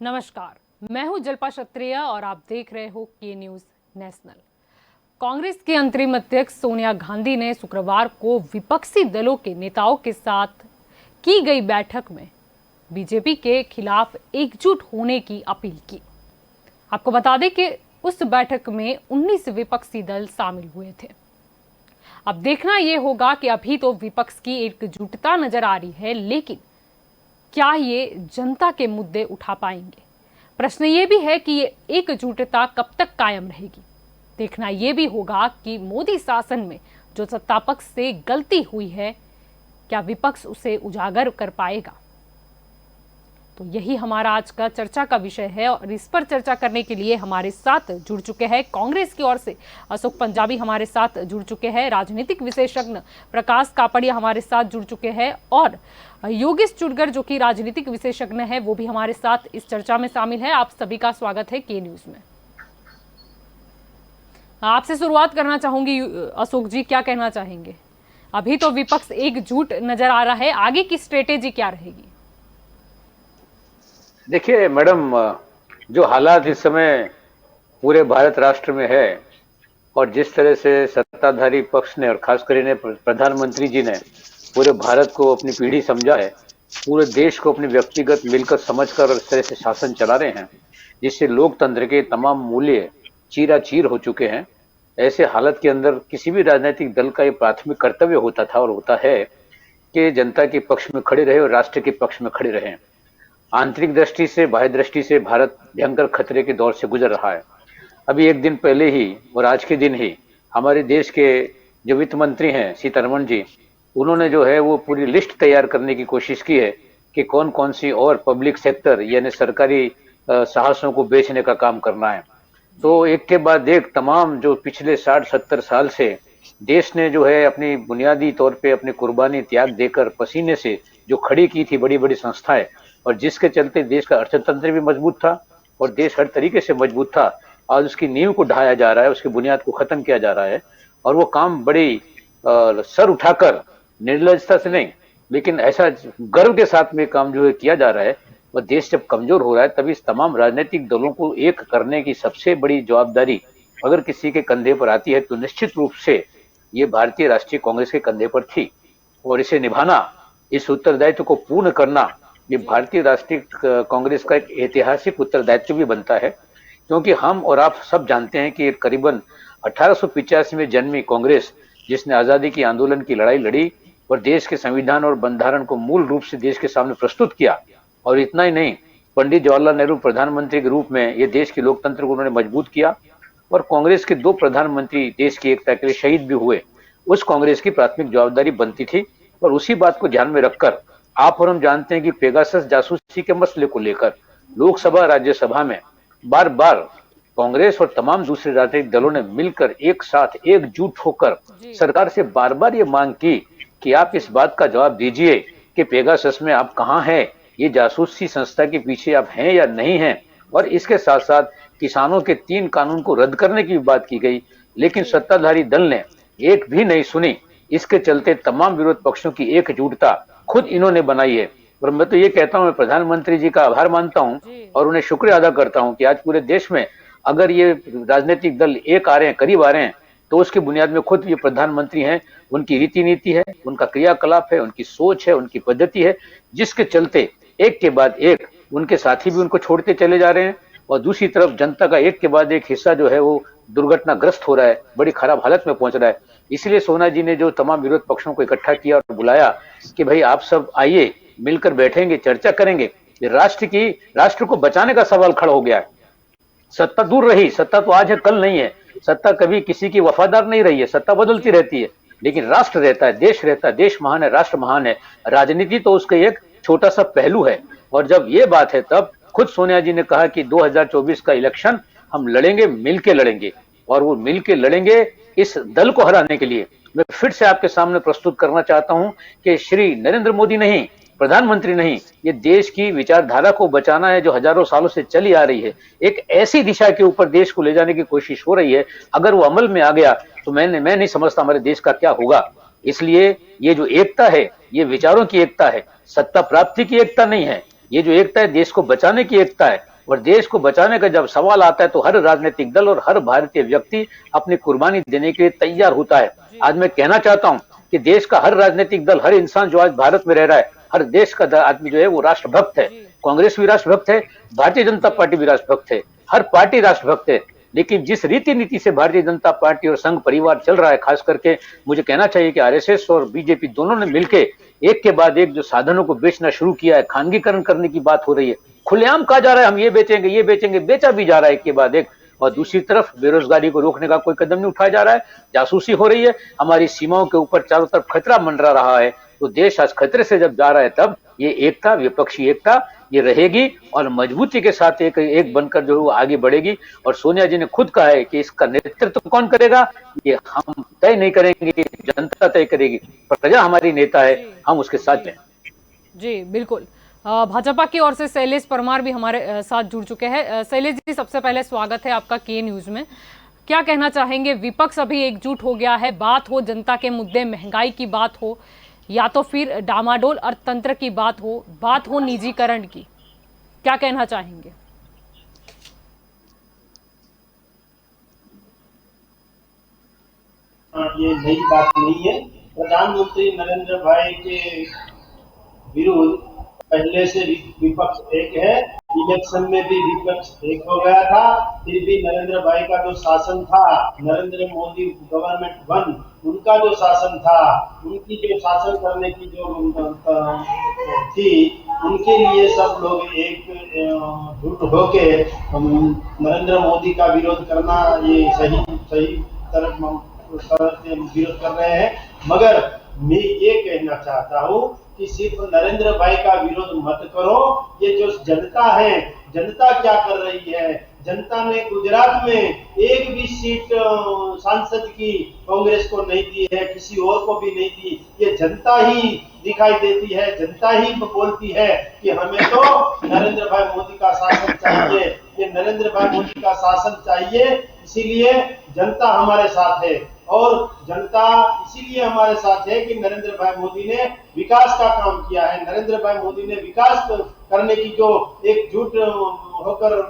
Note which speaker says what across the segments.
Speaker 1: नमस्कार, मैं हूं जल्पा क्षत्रिय और आप देख रहे हो के न्यूज नेशनल। कांग्रेस की अंतरिम अध्यक्ष सोनिया गांधी ने शुक्रवार को विपक्षी दलों के नेताओं के साथ की गई बैठक में बीजेपी के खिलाफ एकजुट होने की अपील की। आपको बता दें कि उस बैठक में 19 विपक्षी दल शामिल हुए थे। अब देखना यह होगा कि अभी तो विपक्ष की एकजुटता नजर आ रही है, लेकिन क्या ये जनता के मुद्दे उठा पाएंगे? प्रश्न ये भी है कि ये एकजुटता कब तक कायम रहेगी। देखना ये भी होगा कि मोदी शासन में जो सत्तापक्ष से गलती हुई है, क्या विपक्ष उसे उजागर कर पाएगा। तो यही हमारा आज का चर्चा का विषय है और इस पर चर्चा करने के लिए हमारे साथ जुड़ चुके हैं कांग्रेस की ओर से अशोक पंजाबी हमारे साथ जुड़ चुके हैं, राजनीतिक विशेषज्ञ प्रकाश कापड़िया हमारे साथ जुड़ चुके हैं और योगेश चुड़गर जो कि राजनीतिक विशेषज्ञ है वो भी हमारे साथ इस चर्चा में शामिल है। आप सभी का स्वागत है के न्यूज में। आपसे शुरुआत करना चाहूंगी अशोक जी, क्या कहना चाहेंगे? अभी तो विपक्ष एकजुट नजर आ रहा है, आगे की स्ट्रेटेजी क्या रहेगी?
Speaker 2: देखिए मैडम, जो हालात इस समय पूरे भारत राष्ट्र में है और जिस तरह से सत्ताधारी पक्ष ने और खासकर इन्हें प्रधानमंत्री जी ने पूरे भारत को अपनी पीढ़ी समझा है, पूरे देश को अपनी व्यक्तिगत मिलकर समझकर और इस तरह से शासन चला रहे हैं जिससे लोकतंत्र के तमाम मूल्य चीराचीर हो चुके हैं। ऐसे हालत के अंदर किसी भी राजनीतिक दल का ये प्राथमिक कर्तव्य होता था और होता है कि जनता के पक्ष में खड़े रहे और राष्ट्र के पक्ष में खड़े रहे। आंतरिक दृष्टि से, बाह्य दृष्टि से भारत भयंकर खतरे के दौर से गुजर रहा है। अभी एक दिन पहले ही और आज के दिन ही हमारे देश के जो वित्त मंत्री हैं सीतारमण जी, उन्होंने जो है वो पूरी लिस्ट तैयार करने की कोशिश की है कि कौन कौन सी और पब्लिक सेक्टर यानी सरकारी साहसों को बेचने का काम करना है। तो एक के बाद एक तमाम जो पिछले 60-70 साल से देश ने जो है अपनी बुनियादी तौर पे अपनी कुर्बानी त्याग देकर पसीने से जो खड़ी की थी बड़ी बड़ी संस्थाएं, और जिसके चलते देश का अर्थतंत्र भी मजबूत था और देश हर तरीके से मजबूत था, आज उसकी नींव को ढाया जा रहा है, उसकी बुनियाद को खत्म किया जा रहा है। और वो काम बड़ी सर उठाकर, निर्लजता से नहीं लेकिन ऐसा गर्व के साथ में काम जो है किया जा रहा है। और देश जब कमजोर हो रहा है तभी इस तमाम राजनीतिक दलों को एक करने की सबसे बड़ी जवाबदारी अगर किसी के कंधे पर आती है तो निश्चित रूप से ये भारतीय राष्ट्रीय कांग्रेस के कंधे पर थी। और इसे निभाना, इस उत्तरदायित्व को पूर्ण करना, ये भारतीय राष्ट्रीय कांग्रेस का एक ऐतिहासिक उत्तरदायित्व भी बनता है। क्योंकि हम और आप सब जानते हैं कि करीबन 1885 में जन्मी कांग्रेस, जिसने आजादी की आंदोलन की लड़ाई लड़ी और देश के संविधान और बंधारण को मूल रूप से देश के सामने प्रस्तुत किया, और इतना ही नहीं, पंडित जवाहरलाल नेहरू प्रधानमंत्री के रूप में ये देश के लोकतंत्र को उन्होंने मजबूत किया और कांग्रेस के 2 प्रधानमंत्री देश की एकता के लिए शहीद भी हुए। उस कांग्रेस की प्राथमिक जवाबदारी बनती थी। और उसी बात को ध्यान में रखकर आप और हम जानते हैं कि पेगासस जासूसी के मसले को लेकर लोकसभा राज्यसभा में बार बार कांग्रेस और तमाम दूसरे राजनीतिक दलों ने मिलकर एक साथ एकजुट होकर सरकार से बार बार ये मांग की कि आप इस बात का जवाब दीजिए कि पेगासस में आप कहां हैं, ये जासूसी संस्था के पीछे आप हैं या नहीं हैं। और इसके साथ साथ किसानों के 3 कानून को रद्द करने की भी बात की गई, लेकिन सत्ताधारी दल ने एक भी नहीं सुनी। इसके चलते तमाम विरोध पक्षों की एकजुटता खुद इन्होंने बनाई है। और मैं तो ये कहता हूं, मैं प्रधानमंत्री जी का आभार मानता हूं और उन्हें शुक्रिया अदा करता हूं कि आज पूरे देश में अगर ये राजनीतिक दल एक आ रहे हैं, करीब आ रहे हैं, तो उसकी बुनियाद में खुद ये प्रधानमंत्री हैं, उनकी रीति नीति है, उनका क्रियाकलाप है, उनकी सोच है, उनकी पद्धति है, जिसके चलते एक के बाद एक उनके साथी भी उनको छोड़ते चले जा रहे हैं। और दूसरी तरफ जनता का एक के बाद एक हिस्सा जो है वो दुर्घटनाग्रस्त हो रहा है, बड़ी खराब हालत में पहुंच रहा है। इसलिए सोनिया जी ने जो तमाम विरोध पक्षों को इकट्ठा किया और बुलाया कि भाई आप सब आइए, मिलकर बैठेंगे, चर्चा करेंगे। राष्ट्र को बचाने का सवाल खड़ा हो गया है। सत्ता दूर रही, सत्ता तो आज है कल नहीं है, सत्ता कभी किसी की वफादार नहीं रही है, सत्ता बदलती रहती है, लेकिन राष्ट्र रहता है, देश रहता है, देश महान है, राष्ट्र महान है। राजनीति तो उसका एक छोटा सा पहलू है। और जब ये बात है तब खुद सोनिया जी ने कहा कि 2024 का इलेक्शन हम लड़ेंगे, मिलके लड़ेंगे, और वो मिलके लड़ेंगे इस दल को हराने के लिए। मैं फिर से आपके सामने प्रस्तुत करना चाहता हूं कि श्री नरेंद्र मोदी नहीं, प्रधानमंत्री नहीं, ये देश की विचारधारा को बचाना है जो हजारों सालों से चली आ रही है। एक ऐसी दिशा के ऊपर देश को ले जाने की कोशिश हो रही है, अगर वो अमल में आ गया तो मैं नहीं समझता हमारे देश का क्या होगा। इसलिए ये जो एकता है, ये विचारों की एकता है, सत्ता प्राप्ति की एकता नहीं है। ये जो एकता है देश को बचाने की एकता है। और देश को बचाने का जब सवाल आता है तो हर राजनीतिक दल और हर भारतीय व्यक्ति अपनी कुर्बानी देने के लिए तैयार होता है।
Speaker 1: जी
Speaker 2: आज मैं कहना चाहता हूं कि देश का हर राजनीतिक दल, हर इंसान जो आज भारत में रह रहा है, हर देश का आदमी जो है वो राष्ट्रभक्त है।
Speaker 1: जी
Speaker 2: कांग्रेस भी राष्ट्रभक्त है, भारतीय जनता
Speaker 1: जी
Speaker 2: पार्टी भी राष्ट्रभक्त है, हर पार्टी राष्ट्रभक्त है। लेकिन जिस रीति नीति से भारतीय जनता पार्टी और संघ परिवार चल रहा है, खास करके मुझे कहना चाहिए कि आरएसएस और बीजेपी दोनों ने मिलकर एक के बाद एक जो साधनों को बेचना शुरू किया है, खानगीकरण करने की बात हो रही है। खुलेआम कहा जा रहा है हम ये बेचेंगे, बेचा भी जा रहा है एक के बाद एक। और
Speaker 1: जी
Speaker 2: दूसरी तरफ बेरोजगारी को रोकने का कोई कदम नहीं उठाया जा रहा है, जासूसी हो रही है, हमारी सीमाओं के ऊपर चारों तरफ खतरा मंडरा रहा है। तो देश आज खतरे से जब जा रहा है, तब ये एकता, विपक्षी एकता ये रहेगी और मजबूती के साथ एक बनकर जो आगे बढ़ेगी। और सोनिया जी ने खुद कहा है कि इसका नेतृत्व कौन करेगा, ये हम तय नहीं करेंगे, जनता तय करेगी। प्रजा हमारी नेता है,
Speaker 1: जी
Speaker 2: हम उसके साथ
Speaker 1: जी
Speaker 2: हैं।
Speaker 1: जी बिल्कुल। भाजपा की ओर से शैलेश परमार भी हमारे साथ जुड़ चुके हैं। शैलेश जी, सबसे पहले स्वागत है आपका के न्यूज में। क्या कहना चाहेंगे? विपक्ष अभी एकजुट हो गया है, बात हो जनता के मुद्दे, महंगाई की बात हो, या तो फिर डामाडोल अर्थतंत्र की बात हो निजीकरण की, क्या कहना चाहेंगे?
Speaker 3: ये नई बात नहीं है। प्रधानमंत्री नरेंद्र भाई के विरुद्ध पहले से विपक्ष एक है। इलेक्शन में भी विपक्ष एक हो गया था, फिर भी नरेंद्र भाई का जो शासन था, नरेंद्र मोदी गवर्नमेंट वन, उनका जो शासन था, उनकी जो शासन करने की जो थी, उनके लिए सब लोग एक जुट होके नरेंद्र मोदी का विरोध करना ये सही सही तरह से विरोध कर रहे हैं। मगर मैं ये कहना चाहता हूँ कि सिर्फ नरेंद्र भाई का विरोध मत करो। ये जो जनता है, जनता क्या कर रही है? जनता ने गुजरात में एक भी सीट सांसद की कांग्रेस को नहीं दी है, किसी और को भी नहीं दी। ये जनता ही दिखाई देती है, जनता ही बोलती है कि हमें तो नरेंद्र भाई मोदी का शासन चाहिए, ये नरेंद्र भाई मोदी का शासन चाहिए। इसीलिए जनता हमारे साथ है, और जनता इसीलिए हमारे साथ है कि नरेंद्र भाई मोदी ने विकास का काम किया है। नरेंद्र भाई मोदी ने विकास करने की जो एकजुट होकर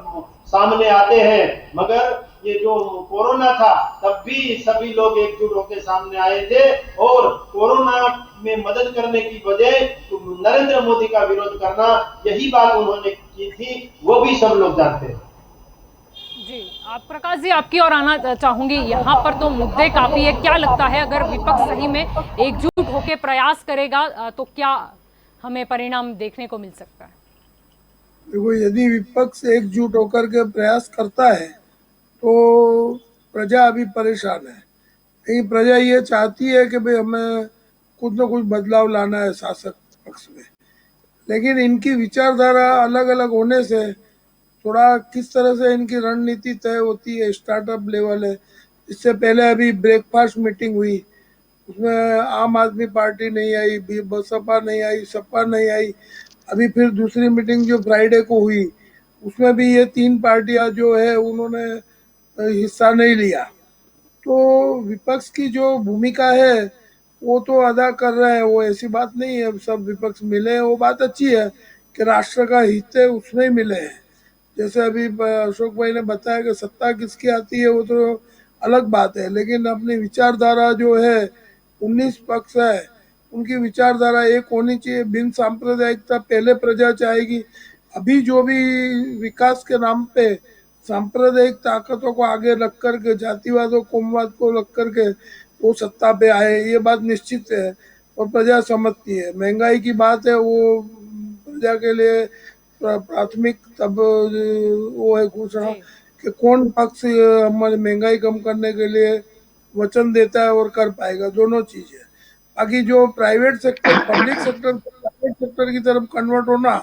Speaker 3: सामने आते हैं। मगर ये जो कोरोना था, तब भी सभी लोग एकजुट होकर सामने आए थे, और कोरोना में मदद करने की बजाय नरेंद्र मोदी का विरोध करना, यही बात उन्होंने की थी, वो भी सब लोग जानते हैं।
Speaker 1: जी, आप प्रकाश जी, आपकी ओर आना चाहूंगी। यहाँ पर तो मुद्दे काफी है। क्या लगता है, अगर विपक्ष सही में एकजुट होकर प्रयास करेगा तो क्या हमें परिणाम देखने को मिल सकता है?
Speaker 4: देखो, यदि विपक्ष एकजुट होकर के प्रयास करता है तो प्रजा अभी परेशान है। लेकिन प्रजा ये चाहती है कि भाई हमें कुछ न कुछ बदलाव लाना है शासक पक्ष में। लेकिन इनकी विचारधारा अलग अलग होने से थोड़ा किस तरह से इनकी रणनीति तय होती है, स्टार्टअप लेवल है। इससे पहले अभी ब्रेकफास्ट मीटिंग हुई, उसमें आम आदमी पार्टी नहीं आई, बसपा नहीं आई, सपा नहीं आई। अभी फिर दूसरी मीटिंग जो फ्राइडे को हुई, उसमें भी ये तीन पार्टियां जो है उन्होंने हिस्सा नहीं लिया। तो विपक्ष की जो भूमिका है वो तो अदा कर रहे हैं, वो ऐसी बात नहीं है सब विपक्ष मिले हैं, वो बात अच्छी है कि राष्ट्र का हित है उसमें ही मिले हैं। जैसे अभी अशोक भाई ने बताया कि सत्ता किसकी आती है वो तो अलग बात है, लेकिन अपनी विचारधारा जो है 19 पक्ष है, उनकी विचारधारा एक होनी चाहिए। बिन सांप्रदायिकता पहले प्रजा चाहेगी। अभी जो भी विकास के नाम पे सांप्रदायिक ताकतों को आगे रख करके, जातिवाद और कोमवाद को रख करके वो सत्ता पे आए, ये बात निश्चित है और प्रजा समझती है। महंगाई की बात है, वो प्रजा के लिए प्राथमिक तब वो है घोषणा कि कौन पक्ष हमारी महंगाई कम करने के लिए वचन देता है और कर पाएगा, दोनों चीज है। बाकी जो private sector, public sector private sector की तरफ कन्वर्ट होना,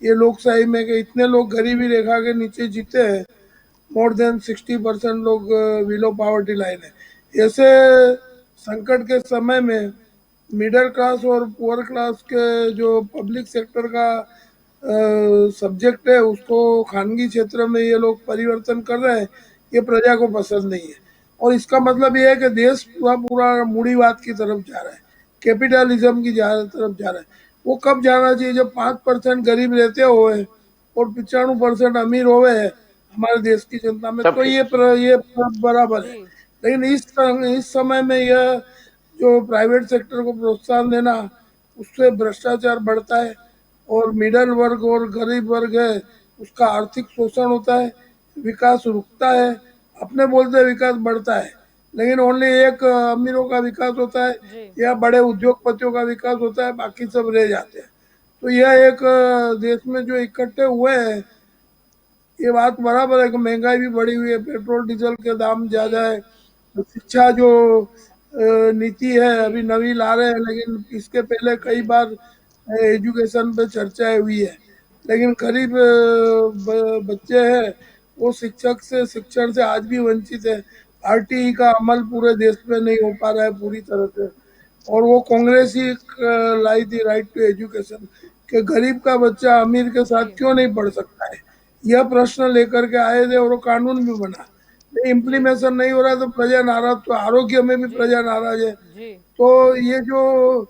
Speaker 4: ये लोकशाही में कि इतने लोग गरीबी रेखा के नीचे जीते हैं, मोर देन 60% लोग बिलो पॉवर्टी लाइन है। ऐसे संकट के समय में मिडिल क्लास और पुअर क्लास के जो पब्लिक सेक्टर का सब्जेक्ट है उसको खानगी क्षेत्र में ये लोग परिवर्तन कर रहे हैं, ये प्रजा को पसंद नहीं है। और इसका मतलब ये है कि देश पूरा पूरा मूढ़ीवाद की तरफ जा रहा है, कैपिटलिज्म की तरफ जा रहा है। वो कब जाना चाहिए? जब 5% गरीब रहते हुए और 95% अमीर होवे है हमारे देश की जनता में,
Speaker 2: सब
Speaker 4: तो
Speaker 2: ठीक।
Speaker 4: ये बराबर है।
Speaker 1: जी
Speaker 4: लेकिन इस समय में यह जो प्राइवेट सेक्टर को प्रोत्साहन देना, उससे भ्रष्टाचार बढ़ता है और मिडल वर्ग और गरीब वर्ग है उसका आर्थिक शोषण होता है, विकास रुकता है। अपने बोलते हैं विकास बढ़ता है, लेकिन ओनली एक अमीरों का विकास होता है
Speaker 1: जी
Speaker 4: या बड़े उद्योगपतियों का विकास होता है, बाकी सब रह जाते हैं। तो यह एक देश में जो इकट्ठे हुए हैं, ये बात बराबर है कि महंगाई भी बढ़ी हुई है, पेट्रोल डीजल के दाम
Speaker 1: जी
Speaker 4: ज्यादा है। तो शिक्षा जो नीति है
Speaker 1: जी
Speaker 4: अभी नवी ला रहे हैं, लेकिन इसके पहले कई
Speaker 1: जी
Speaker 4: बार एजुकेशन पे चर्चाएं हुई है। लेकिन गरीब बच्चे हैं वो शिक्षक से शिक्षण से आज भी वंचित है। आरटीई का अमल पूरे देश में नहीं हो पा रहा है पूरी तरह से। और वो कांग्रेस ही लाई थी राइट टू एजुकेशन, कि गरीब का बच्चा अमीर के साथ
Speaker 1: जी
Speaker 4: क्यों नहीं पढ़ सकता है, यह प्रश्न लेकर के आए थे और वो कानून भी बना।
Speaker 1: जी
Speaker 4: इम्प्लीमेशन नहीं हो रहा तो प्रजा नाराज, तो आरोग्य में भी
Speaker 1: जी
Speaker 4: प्रजा नाराज है।
Speaker 1: जी
Speaker 4: तो ये जो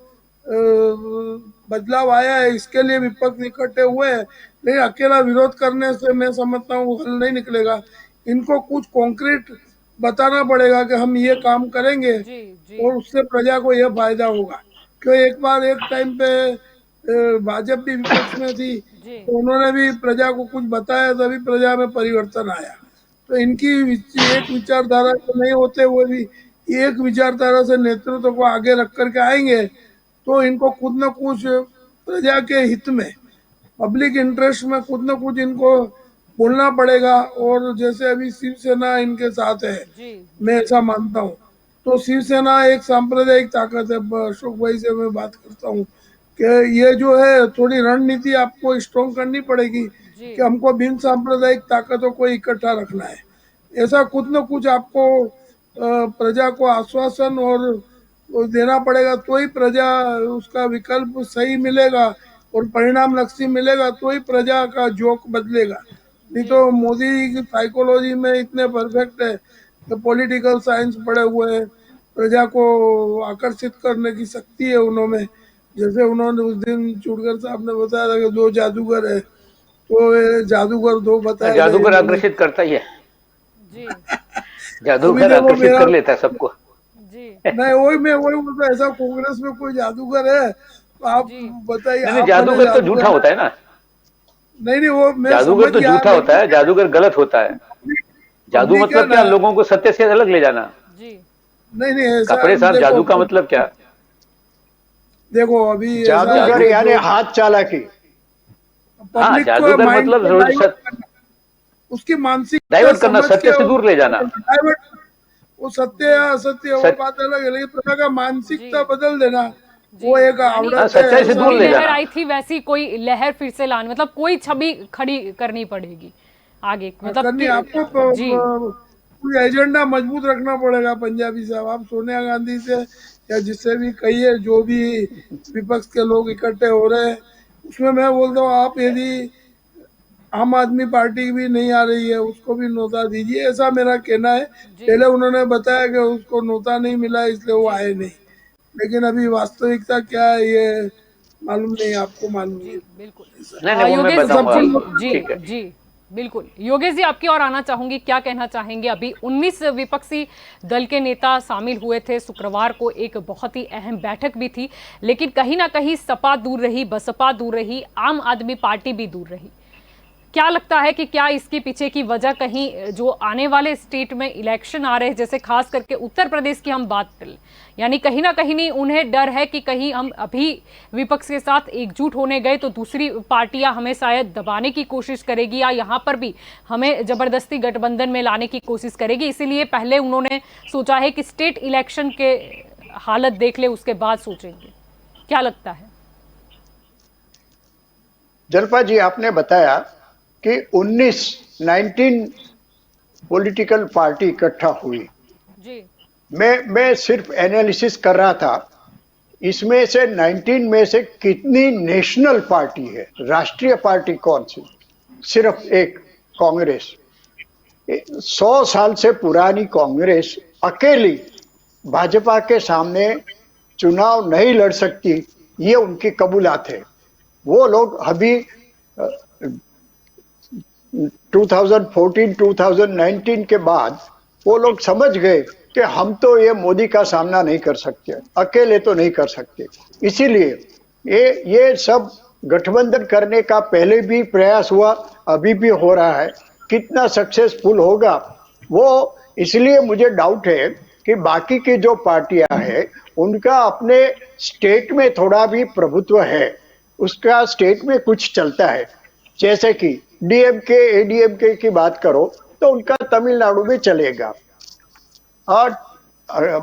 Speaker 4: बदलाव आया है इसके लिए विपक्ष इकट्ठे हुए हैं, लेकिन अकेला विरोध करने से मैं समझता हूँ हल नहीं निकलेगा। इनको कुछ कॉन्क्रीट बताना पड़ेगा कि हम ये काम करेंगे
Speaker 1: जी जी
Speaker 4: और उससे प्रजा को यह फायदा होगा। क्यों एक बार एक टाइम पे भाजपा भी विपक्ष में थी,
Speaker 1: जी
Speaker 4: तो उन्होंने भी प्रजा को कुछ बताया, तभी प्रजा में परिवर्तन आया। तो इनकी एक विचारधारा जो नहीं होते हुए भी एक विचारधारा से नेतृत्व को आगे रख करके आएंगे, तो इनको कुछ न कुछ प्रजा के हित में, पब्लिक इंटरेस्ट में कुछ न कुछ इनको बोलना पड़ेगा। और जैसे अभी शिवसेना इनके साथ है,
Speaker 1: जी
Speaker 4: मैं
Speaker 1: जी
Speaker 4: ऐसा मानता हूँ। तो शिवसेना एक सांप्रदायिक ताकत है। अशोक भाई से मैं बात करता हूँ कि ये जो है थोड़ी रणनीति आपको स्ट्रॉन्ग करनी पड़ेगी
Speaker 1: जी
Speaker 4: कि हमको बिन सांप्रदायिक ताकतों को इकट्ठा रखना है। ऐसा कुछ न कुछ आपको प्रजा को आश्वासन और वो देना पड़ेगा, तो ही प्रजा उसका विकल्प सही मिलेगा और परिणाम लक्ष्य मिलेगा, तो ही प्रजा का जोक बदलेगा। नहीं
Speaker 1: जी
Speaker 4: तो मोदी की साइकोलॉजी में इतने परफेक्ट है कि पॉलिटिकल साइंस पढ़े हुए हैं, प्रजा को आकर्षित करने की शक्ति है उन्होंने। जैसे उन्होंने उस दिन चुड़कर साहब ने बताया था कि दो जादूगर है, तो ये जादूगर दो बताए थे
Speaker 2: जादूगर
Speaker 4: इन्होंने।
Speaker 2: आकर्षित करता ही है।
Speaker 1: जी
Speaker 4: अभी
Speaker 2: जादूगर
Speaker 4: देखो
Speaker 2: आकर्षित
Speaker 4: मेरा,
Speaker 2: कर लेता है सबको।
Speaker 1: जी
Speaker 4: नहीं वही बोलता, ऐसा कांग्रेस में कोई जादूगर है तो आप
Speaker 1: जी
Speaker 4: बताइए,
Speaker 2: नहीं नहीं,
Speaker 4: आप बने
Speaker 2: जादूगर तो झूठा
Speaker 4: जादूगर।
Speaker 2: होता है ना।
Speaker 4: नहीं वो मैं
Speaker 2: जादूगर
Speaker 4: समझ
Speaker 2: तो
Speaker 4: गया,
Speaker 2: झूठा होता
Speaker 4: लेकिन
Speaker 2: है, जादूगर गलत होता है। जादू
Speaker 4: पब्लिक है
Speaker 2: मतलब
Speaker 4: ना।
Speaker 2: क्या, लोगों को सत्य से अलग ले जाना।
Speaker 1: जी
Speaker 4: नहीं ऐसा
Speaker 2: कपड़े साफ,
Speaker 4: देखो,
Speaker 2: जादू का मतलब क्या?
Speaker 4: देखो अभी ऐसा है
Speaker 5: जादूगर
Speaker 2: जादू,
Speaker 4: कि
Speaker 5: यानी
Speaker 4: जो
Speaker 5: हाथ चालाकी।
Speaker 2: हाँ,
Speaker 4: पब्लिक को
Speaker 2: जादूगर
Speaker 4: माइंड
Speaker 2: मतलब
Speaker 4: को डाइवर्ट करना, उसकी मानसिकता
Speaker 2: डाइवर्ट करना,
Speaker 4: समझ
Speaker 2: सत्य
Speaker 4: के
Speaker 2: से दूर ले जाना।
Speaker 4: डाइवर्ट। वो सत्य
Speaker 1: जी
Speaker 4: या असत्य वो
Speaker 2: सच,
Speaker 4: बात अलग है, लेकिन प्रजा का
Speaker 1: जी
Speaker 4: मानसिकता बदल देना
Speaker 1: जी
Speaker 4: वो एक
Speaker 1: यानी
Speaker 2: हाँ,
Speaker 4: आवड़त है,
Speaker 2: सच्चाई
Speaker 1: जो
Speaker 2: से
Speaker 4: ऐसा
Speaker 2: दूर
Speaker 1: नई
Speaker 2: ले
Speaker 1: लहर
Speaker 2: जाना।
Speaker 1: आई थी वैसी कोई लहर फिर से लानी, मतलब कोई छवि खड़ी करनी पड़ेगी आगे, मतलब
Speaker 4: करनी
Speaker 1: कि
Speaker 4: आपको
Speaker 1: जी
Speaker 4: कोई एजेंडा मजबूत रखना पड़ेगा। पंजाबी साहब, आप सोनिया गांधी से या जिससे भी कहिए, जो भी विपक्ष के लोग इकट्ठे हो रहे हैं, उसमें मैं बोलता हूँ आप यदि आम आदमी पार्टी भी नहीं आ रही है उसको भी नोटा दीजिए, ऐसा मेरा कहना है।
Speaker 1: जी
Speaker 4: पहले उन्होंने बताया कि उसको नोटा नहीं मिला इसलिए वो
Speaker 1: जी
Speaker 4: आए नहीं, लेकिन अभी वास्तविकता क्या है ये मालूम नहीं, आपको मालूम
Speaker 1: जी
Speaker 4: है।
Speaker 1: बिल्कुल।
Speaker 4: ऐसा
Speaker 2: नहीं नहीं, वो मैं
Speaker 1: योगेश
Speaker 4: तो
Speaker 2: बताऊंगा
Speaker 4: सबसे
Speaker 1: जी
Speaker 2: आपको।
Speaker 1: जी
Speaker 2: ठीक है।
Speaker 1: जी बिल्कुल, योगेश जी आपकी ओर आना चाहूंगी, क्या कहना चाहेंगे? अभी 19 विपक्षी दल के नेता शामिल हुए थे, शुक्रवार को एक बहुत ही अहम बैठक भी थी, लेकिन कहीं ना कहीं सपा दूर रही, बसपा दूर रही, आम आदमी पार्टी भी दूर रही। क्या लगता है कि क्या इसके पीछे की वजह कहीं जो आने वाले स्टेट में इलेक्शन आ रहे हैं, जैसे खास करके उत्तर प्रदेश की हम बात करें, यानी कहीं ना कहीं नहीं उन्हें डर है कि कहीं हम अभी विपक्ष के साथ एकजुट होने गए तो दूसरी पार्टियां हमें शायद दबाने की कोशिश करेगी या यहाँ पर भी हमें जबरदस्ती गठबंधन में लाने की कोशिश करेगी, इसीलिए पहले उन्होंने सोचा है कि स्टेट इलेक्शन के हालत देख ले उसके बाद सोचेंगे। क्या लगता है?
Speaker 5: जलपा जी, आपने बताया कि 19 पॉलिटिकल पार्टी इकट्ठा हुई।
Speaker 1: जी
Speaker 5: मैं सिर्फ एनालिसिस कर रहा था, इसमें से 19 में से कितनी नेशनल पार्टी है, राष्ट्रीय पार्टी कौन सी? सिर्फ एक, कांग्रेस। 100 साल से पुरानी कांग्रेस अकेली भाजपा के सामने चुनाव नहीं लड़ सकती, ये उनकी कबूलात है। वो लोग अभी 2014-2019 के बाद वो लोग समझ गए कि हम तो ये मोदी का सामना नहीं कर सकते, अकेले तो नहीं कर सकते। इसीलिए ये सब गठबंधन करने का पहले भी प्रयास हुआ, अभी भी हो रहा है। कितना सक्सेसफुल होगा वो, इसलिए मुझे डाउट है कि बाकी की जो पार्टियां हैं उनका अपने स्टेट में थोड़ा भी प्रभुत्व है, उसका स्टेट में कुछ चलता है। जैसे कि डीएमके एडीएमके की बात करो तो उनका तमिलनाडु में चलेगा, और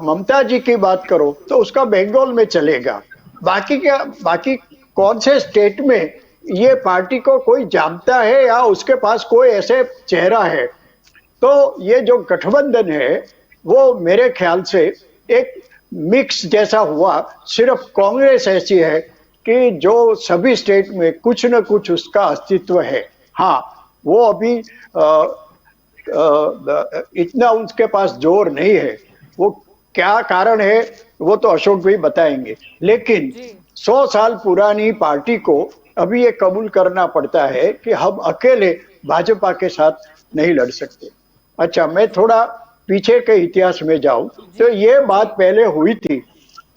Speaker 5: ममता जी की बात करो तो उसका बंगाल में चलेगा। बाकी कौन से स्टेट में ये पार्टी को कोई जानता है या उसके पास कोई ऐसे चेहरा है? तो ये जो गठबंधन है वो मेरे ख्याल से एक मिक्स जैसा हुआ। सिर्फ कांग्रेस ऐसी है कि जो सभी स्टेट में कुछ न कुछ उसका अस्तित्व है। हाँ, वो अभी इतना उसके पास जोर नहीं है। वो क्या कारण है वो तो अशोक भाई बताएंगे, लेकिन 100 साल पुरानी पार्टी को अभी ये कबूल करना पड़ता है कि हम अकेले भाजपा के साथ नहीं लड़ सकते। अच्छा, मैं थोड़ा पीछे के इतिहास में जाऊं तो ये बात पहले हुई थी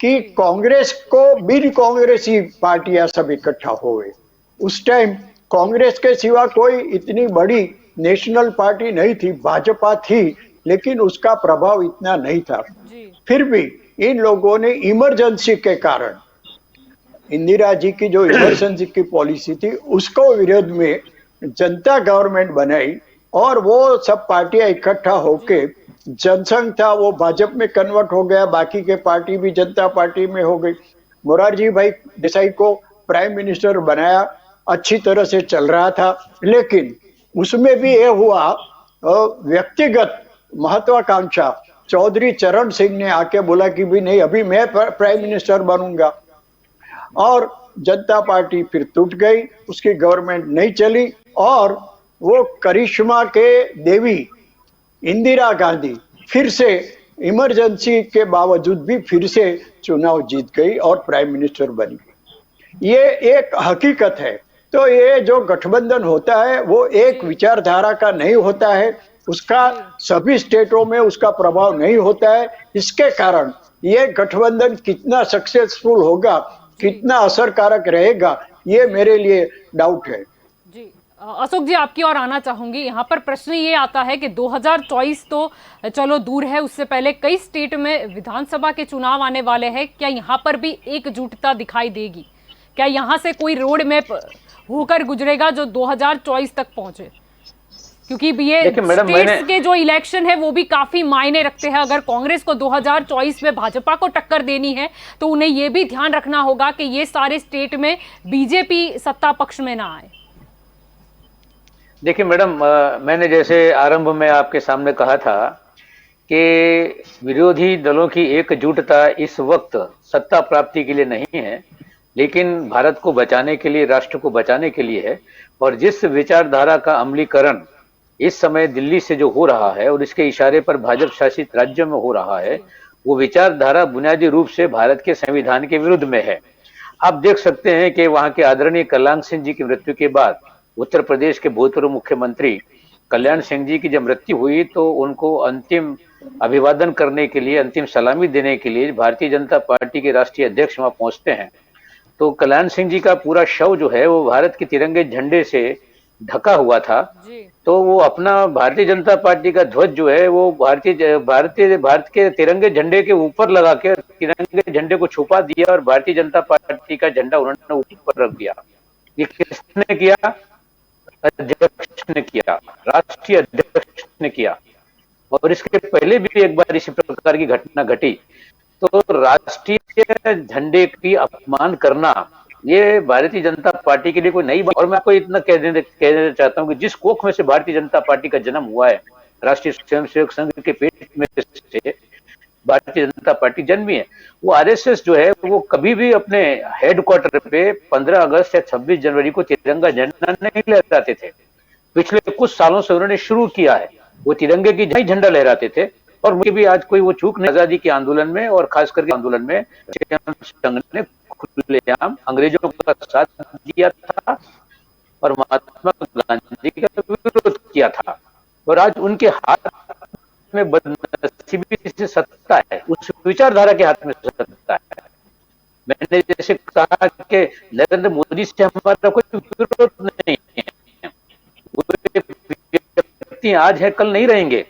Speaker 5: कि कांग्रेस को बिन कांग्रेसी पार्टियां सब इकट्ठा हो गए। उस टाइम कांग्रेस के सिवा कोई इतनी बड़ी नेशनल पार्टी नहीं थी, भाजपा थी, लेकिन उसका प्रभाव इतना नहीं था। फिर भी इन लोगों ने इमरजेंसी के कारण, इंदिरा जी की जो इमरजेंसी की पॉलिसी थी उसको विरोध में जनता गवर्नमेंट बनाई, और वो सब पार्टियां इकट्ठा होके जनसंघ था वो भाजपा में कन्वर्ट हो गया, बाकी के पार्टी भी जनता पार्टी में हो गई। मोरारजी भाई देसाई को प्राइम मिनिस्टर बनाया, अच्छी तरह से चल रहा था, लेकिन उसमें भी ये हुआ व्यक्तिगत महत्वाकांक्षा। चौधरी चरण सिंह ने आके बोला कि भी नहीं, अभी मैं प्राइम मिनिस्टर बनूंगा, और जनता पार्टी फिर टूट गई, उसकी गवर्नमेंट नहीं चली, और वो करिश्मा के देवी इंदिरा गांधी फिर से इमरजेंसी के बावजूद भी फिर से चुनाव जीत गई और प्राइम मिनिस्टर बनी। ये एक हकीकत है। तो ये जो गठबंधन होता है वो एक विचारधारा का नहीं होता है, उसका सभी स्टेटों में उसका प्रभाव नहीं होता है। इसके कारण ये गठबंधन कितना सक्सेसफुल होगा, कितना असरकारक रहेगा, ये मेरे लिए डाउट है।
Speaker 1: जी, अशोक जी आपकी ओर आना चाहूंगी। यहाँ पर प्रश्न ये आता है कि 2024 तो चलो दूर है, उससे पहले कई स्टेट में विधानसभा के चुनाव आने वाले हैं। क्या यहाँ पर भी एकजुटता दिखाई देगी? क्या यहाँ से कोई रोड मैप होकर गुजरेगा जो 2024 तक पहुंचे? क्योंकि ये स्टेट्स के जो इलेक्शन है वो भी काफी मायने रखते हैं। अगर कांग्रेस को 2024 में भाजपा को टक्कर देनी है तो उन्हें ये भी ध्यान रखना होगा कि ये सारे स्टेट में बीजेपी सत्ता पक्ष में ना आए।
Speaker 2: देखिए मैडम, मैंने जैसे आरंभ में आपके सामने कहा था कि विरोधी दलों की एकजुटता इस वक्त सत्ता प्राप्ति के लिए नहीं है, लेकिन भारत को बचाने के लिए, राष्ट्र को बचाने के लिए है। और जिस विचारधारा का अमलीकरण इस समय दिल्ली से जो हो रहा है और इसके इशारे पर भाजपा शासित राज्यों में हो रहा है, वो विचारधारा बुनियादी रूप से भारत के संविधान के विरुद्ध में है। आप देख सकते हैं कि वहां के आदरणीय कल्याण सिंह जी की मृत्यु के बाद उत्तर प्रदेश के भूतपूर्व मुख्यमंत्री कल्याण सिंह जी की जब मृत्यु हुई तो उनको अंतिम अभिवादन करने के लिए, अंतिम सलामी देने के लिए भारतीय जनता पार्टी के राष्ट्रीय अध्यक्ष वहां पहुंचते हैं। तो कल्याण सिंह जी का पूरा शव जो है वो भारत के तिरंगे झंडे से ढका हुआ था। तो वो अपना भारतीय जनता पार्टी का ध्वज जो है वो भारत के तिरंगे झंडे के ऊपर लगा के तिरंगे झंडे को छुपा दिया और भारतीय जनता पार्टी का झंडा उन्होंने ऊपर रख दिया। ये किसने किया? अध्यक्ष ने किया, राष्ट्रीय अध्यक्ष ने किया। और इसके पहले भी एक बार इसी प्रकार की घटना घटी। तो राष्ट्रीय झंडे की अपमान करना ये भारतीय जनता पार्टी के लिए कोई नई बात। और मैं आपको इतना कह देना चाहता हूं कि जिस कोख में से भारतीय जनता पार्टी का जन्म हुआ है, राष्ट्रीय स्वयंसेवक संघ के पेट में से भारतीय जनता पार्टी जन्मी है, वो आरएसएस जो है वो कभी भी अपने हेडक्वार्टर पे 15 अगस्त या 26 जनवरी को तिरंगा झंडा नहीं लहराते थे। पिछले कुछ सालों से उन्होंने शुरू किया है, वो तिरंगे की झंडा लहराते थे। और मुझे भी आज कोई वो चूक नहीं, आजादी के आंदोलन में और खास करके आंदोलन में संघ ने खुलेआम अंग्रेजों का साथ दिया था और महात्मा गांधी गांधी का विरोध किया था और आज उनके हाथ में बदनसीबी से सत्ता है, उस विचारधारा के हाथ में सत्ता है। मैंने जैसे कहा कि नरेंद्र मोदी से हमारा कोई विरोध नहीं है, वो व्यक्ति आज है कल नहीं रहेंगे,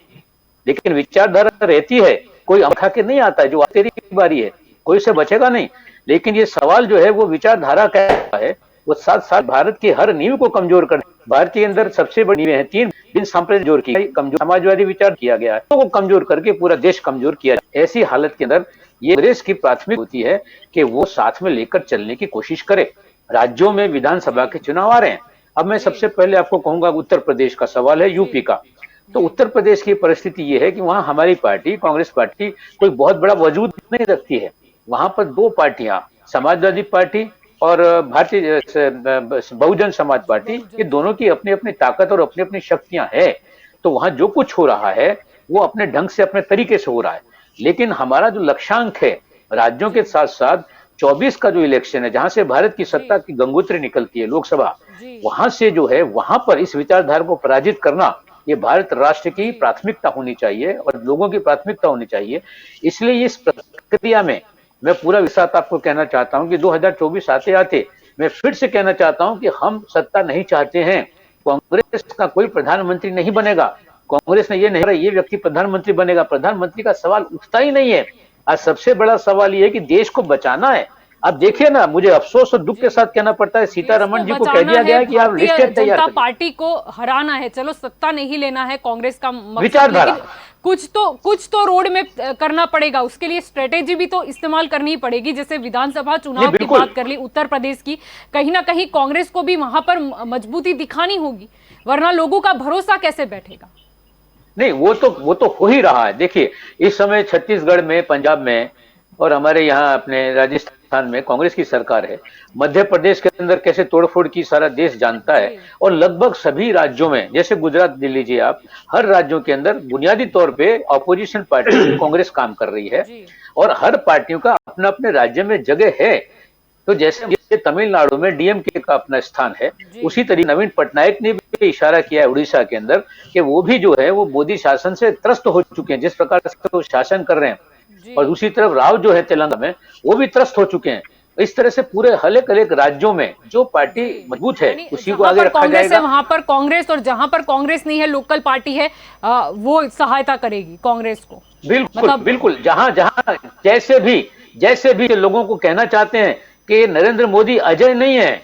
Speaker 2: लेकिन विचारधारा रहती है। कोई खा के नहीं आता है, जो तेरी बारी है कोई उससे बचेगा नहीं। लेकिन ये सवाल जो है वो विचारधारा का है, वो साथ साथ भारत की हर नींव को कमजोर कर, भारत के अंदर सबसे बड़ी नींवें हैं, 3 बिन सांप्रदायिक जोर की कमजोर समाजवादी विचार किया गया है, तो कमजोर करके पूरा देश कमजोर किया। ऐसी हालत के अंदर ये कांग्रेस की प्राथमिक होती है कि वो साथ में लेकर चलने की कोशिश करे। राज्यों में विधानसभा के चुनाव आ रहे हैं। अब मैं सबसे पहले आपको कहूंगा, उत्तर प्रदेश का सवाल है, यूपी का। तो उत्तर प्रदेश की परिस्थिति ये है कि वहां हमारी पार्टी कांग्रेस पार्टी कोई बहुत बड़ा वजूद नहीं रखती है। वहां पर 2 पार्टियां, समाजवादी पार्टी और भारतीय बहुजन समाज पार्टी, ये दोनों की अपनी अपनी ताकत और अपनी अपनी शक्तियां है। तो वहां जो कुछ हो रहा है वो अपने ढंग से अपने तरीके से हो रहा है। लेकिन हमारा जो लक्ष्यांक है राज्यों के साथ साथ 24 का जो इलेक्शन है, जहां से भारत की सत्ता की गंगोत्री निकलती है, लोकसभा, वहां से जो है वहां पर इस विचारधारा को पराजित करना ये भारत राष्ट्र की प्राथमिकता होनी चाहिए और लोगों की प्राथमिकता होनी चाहिए। इसलिए इस प्रक्रिया में मैं पूरा विश्वास आपको कहना चाहता हूं कि 2024 आते आते मैं फिर से कहना चाहता हूं कि हम सत्ता नहीं चाहते हैं। कांग्रेस का कोई प्रधानमंत्री नहीं बनेगा। कांग्रेस ने ये नहीं, ये व्यक्ति प्रधानमंत्री बनेगा, प्रधानमंत्री का सवाल उठता ही नहीं है। आज सबसे बड़ा सवाल ये है कि देश को बचाना है। अब देखिए ना, मुझे अफसोस और दुख के साथ कहना पड़ता है, सीतारमण जी को कह दिया गया है कि आप लिस्टेड तैयार करिए।
Speaker 1: पार्टी को हराना है, चलो सत्ता नहीं लेना है कांग्रेस का मकसद,
Speaker 2: विचारधारा
Speaker 1: कुछ तो रोड में करना पड़ेगा। उसके लिए स्ट्रेटेजी भी तो इस्तेमाल करनी पड़ेगी। जैसे विधानसभा चुनाव की बात कर ली उत्तर प्रदेश की, कहीं ना कहीं कांग्रेस को भी वहां पर मजबूती दिखानी होगी, वरना लोगों का भरोसा कैसे बैठेगा।
Speaker 2: नहीं, वो तो हो ही रहा है। देखिए इस समय छत्तीसगढ़ में, पंजाब में और हमारे यहाँ अपने राजस्थान में कांग्रेस की सरकार है। मध्य प्रदेश के अंदर कैसे तोड़फोड़ की सारा देश जानता है। और लगभग सभी राज्यों में, जैसे गुजरात ले लीजिए आप, हर राज्यों के अंदर बुनियादी तौर पे ऑपोजिशन पार्टी कांग्रेस काम कर रही है और हर पार्टियों का अपना अपने राज्य में जगह है। तो जैसे तमिलनाडु में डीएमके का अपना स्थान है, उसी तरीके नवीन पटनायक ने भी इशारा किया है उड़ीसा के अंदर कि वो भी जो है वो मोदी शासन से त्रस्त हो चुके हैं, जिस प्रकार से वो शासन कर रहे हैं। और दूसरी तरफ राव जो है तेलंगाना में, वो भी त्रस्त हो चुके हैं। इस तरह से पूरे हलेक राज्यों में जो पार्टी मजबूत है उसी को आगे रखा जाएगा।
Speaker 1: वहां पर कांग्रेस, और जहां पर कांग्रेस नहीं है, लोकल पार्टी है, वो सहायता करेगी कांग्रेस को।
Speaker 2: बिल्कुल बिल्कुल, जहां जहां जैसे भी लोगों को कहना चाहते हैं कि नरेंद्र मोदी अजय नहीं है,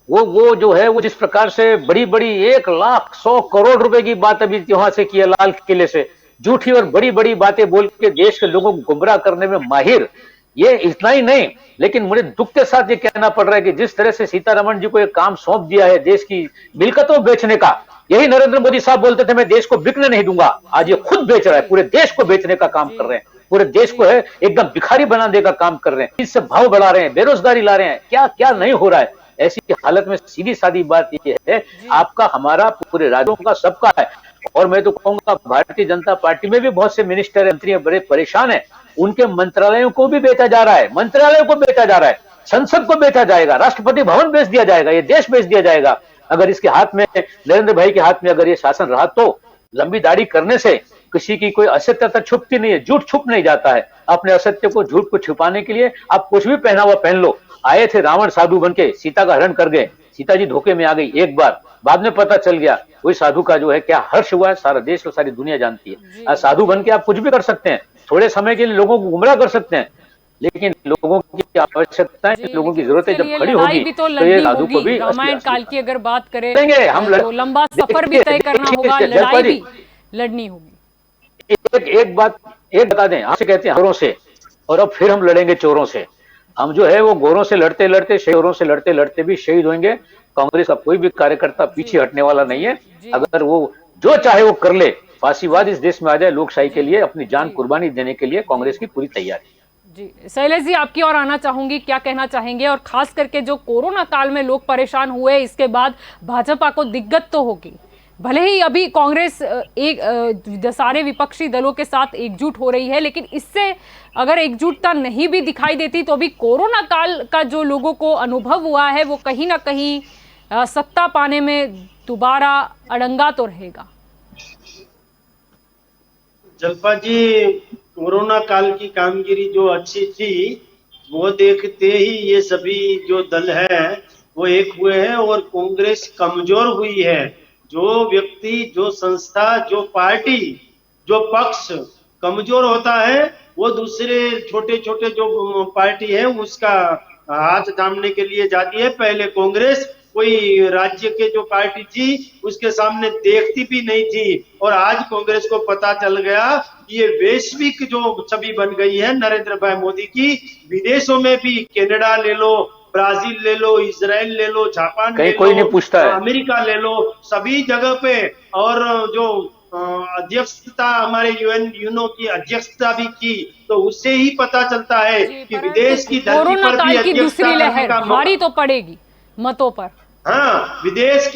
Speaker 2: वो जो है वो जिस प्रकार से बड़ी 1,00,000 करोड़ रुपए की बात अभी वहां से की है, लाल किले से झूठी और बड़ी बातें बोल के देश के लोगों को गुमराह करने में माहिर। ये इतना ही नहीं, लेकिन मुझे दुख के साथ ये कहना पड़ रहा है कि जिस तरह से सीतारमण जी को एक काम सौंप दिया है देश की मिल्कतों बेचने का, यही नरेंद्र मोदी साहब बोलते थे मैं देश को बिकने नहीं दूंगा, आज ये खुद बेच रहा है, पूरे देश को बेचने का काम कर रहे हैं, पूरे देश को है एकदम भिखारी बनाने का काम कर रहे हैं, इससे भाव बढ़ा रहे हैं, बेरोजगारी ला रहे हैं, क्या क्या नहीं हो रहा है। ऐसी हालत में सीधी सादी बात यह है, आपका हमारा पूरे राज्यों का सबका है। और मैं तो कहूंगा भारतीय जनता पार्टी में भी बहुत से मिनिस्टर मंत्री बड़े परेशान हैं, उनके मंत्रालयों को भी बेचा जा रहा है, मंत्रालयों को बेचा जा रहा है, संसद को बेचा जाएगा, राष्ट्रपति भवन बेच दिया जाएगा, ये देश बेच दिया जाएगा। अगर इसके हाथ में, नरेंद्र भाई के हाथ में अगर ये शासन रहा तो लंबी दाढ़ी करने से किसी की कोई असत्यता छुपती नहीं है, झूठ छुप नहीं जाता है। अपने असत्य को, झूठ को छुपाने के लिए आप कुछ भी पहना हुआ पहन लो। आए थे रावण साधु बनके, सीता का हरण कर गए, सीता जी धोखे में आ गई एक बार, बाद में पता चल गया वही साधु का जो है क्या हर्ष हुआ है, सारा देश और सारी दुनिया जानती है। साधु बन के आप कुछ भी कर सकते हैं, थोड़े समय के लिए लोगों को गुमराह कर सकते हैं, लेकिन लोगों की आवश्यकता है, लोगों की जरूरतें जब खड़ी होगी तो ये साधु को भी।
Speaker 1: रामायण काल की अगर बात करें
Speaker 2: हम
Speaker 1: तो लंबा सफर भी तय करना होगा, लड़ाई भी लड़नी होगी।
Speaker 2: एक बात बता दें, आपसे कहते हैं गोरों से, और अब फिर हम लड़ेंगे चोरों से। हम जो है वो गोरों से लड़ते चोरों से लड़ते भी शहीद होंगे। कांग्रेस का कोई भी कार्यकर्ता पीछे हटने वाला नहीं है। अगर वो जो चाहे वो कर ले, फांसीवाद इस देश में आ जाए, लोकशाही के लिए अपनी जान कुर्बानी देने के लिए कांग्रेस की पूरी तैयारी।
Speaker 1: जी शैलेश जी, आपकी ओर आना चाहूंगी, क्या कहना चाहेंगे? और खास करके जो कोरोना काल में लोग परेशान हुए, इसके बाद भाजपा को दिक्कत तो होगी, भले ही अभी कांग्रेस सारे विपक्षी दलों के साथ एकजुट हो रही है, लेकिन इससे अगर एकजुटता नहीं भी दिखाई देती तो अभी कोरोना काल का जो लोगों को अनुभव हुआ है वो कहीं ना कहीं सत्ता पाने में दोबारा अड़ंगा तो रहेगा?
Speaker 3: जल्पा जी, कोरोना काल की कामगिरी जो अच्छी थी वो देखते ही ये सभी जो दल है वो एक हुए हैं और कांग्रेस कमजोर हुई है। जो व्यक्ति, जो संस्था, जो पार्टी, जो पक्ष कमजोर होता है वो दूसरे छोटे छोटे जो पार्टी है उसका हाथ थामने के लिए जाती है। पहले कांग्रेस कोई राज्य के जो पार्टी थी उसके सामने देखती भी नहीं थी और आज कांग्रेस को पता चल गया ये वैश्विक जो छवि बन गई है नरेंद्र भाई मोदी की। विदेशों में भी कनाडा ले लो, ब्राजील ले लो, इजराइल ले लो, जापान ले लो,
Speaker 2: कोई नहीं पूछता है,
Speaker 3: अमेरिका ले लो, सभी जगह पे। और जो अध्यक्षता हमारे यूएनओ की अध्यक्षता भी की तो उससे ही पता चलता है कि विदेश की धरती
Speaker 1: कोरोना
Speaker 3: पर भी
Speaker 1: काल की दूसरी
Speaker 3: अध्यक्षता करने
Speaker 1: लहर
Speaker 3: का
Speaker 1: भारी तो पड़ेगी मतों पर।
Speaker 3: हाँ, विदेश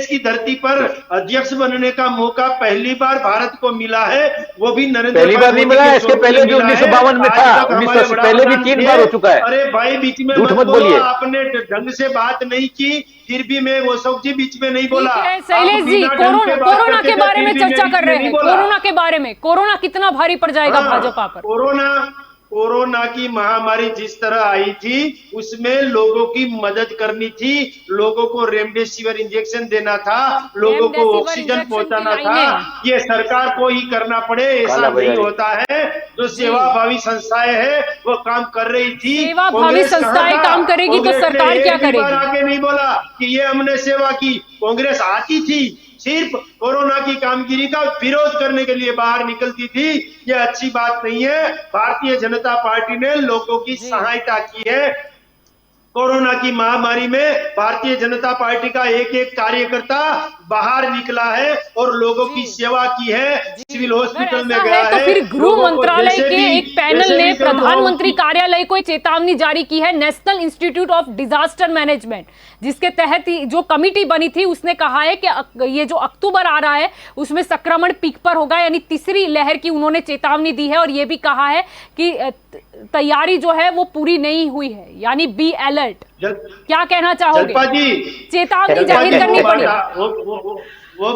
Speaker 3: की धरती पर अध्यक्ष बनने का मौका पहली बार भारत को मिला है, वो भी नरेंद्र
Speaker 2: पहली बार नहीं मिला है, इसके पहले भी 1952 में था, 1980 पहले भी 3 बार हो चुका है।
Speaker 3: अरे भाई बीच में
Speaker 2: झूठ मत बोलिए,
Speaker 3: आपने ढंग से बात नहीं की, फिर भी मैं वो सब जी बीच में नहीं बोला।
Speaker 1: शैलेश जी, कोरोना के बारे में चर्चा कर रहे हैं, कोरोना के बारे में, कोरोना कितना भारी पड़ जाएगा भाजपा पर?
Speaker 3: कोरोना की महामारी जिस तरह आई थी उसमें लोगों की मदद करनी थी, लोगों को रेमडेसिविर इंजेक्शन देना था, लोगों को ऑक्सीजन पहुंचाना था। ये सरकार को ही करना पड़े ऐसा नहीं होता है। जो सेवाभावी संस्थाएं हैं वो काम कर रही थी।
Speaker 1: सेवाभावी संस्थाएं काम करेगी तो सरकार क्या करेगी?
Speaker 3: आगे नहीं बोला कि ये हमने सेवा की। कांग्रेस आती थी सिर्फ कोरोना की कामगिरी का विरोध करने के लिए बाहर निकलती थी। ये अच्छी बात नहीं है। भारतीय जनता पार्टी ने लोगों की सहायता की है। कोरोना की महामारी में भारतीय जनता पार्टी का एक एक कार्यकर्ता बाहर निकला है और लोगों की सेवा की है, सिविल हॉस्पिटल में गया है।
Speaker 1: तो फिर गृह मंत्रालय के एक पैनल ने प्रधानमंत्री कार्यालय को चेतावनी जारी की है, national institute of disaster management, जिसके तहत जो कमिटी बनी थी उसने कहा है कि ये जो अक्टूबर आ रहा है उसमें संक्रमण पीक पर होगा, यानी तीसरी लहर की उन्होंने चेतावनी दी है। और ये भी कहा है कि तैयारी जो है वो पूरी नहीं हुई है, यानी बी अलर्ट। क्या कहना चाहोगे? चेतावनी जाहिर करनी पड़ी।
Speaker 3: वो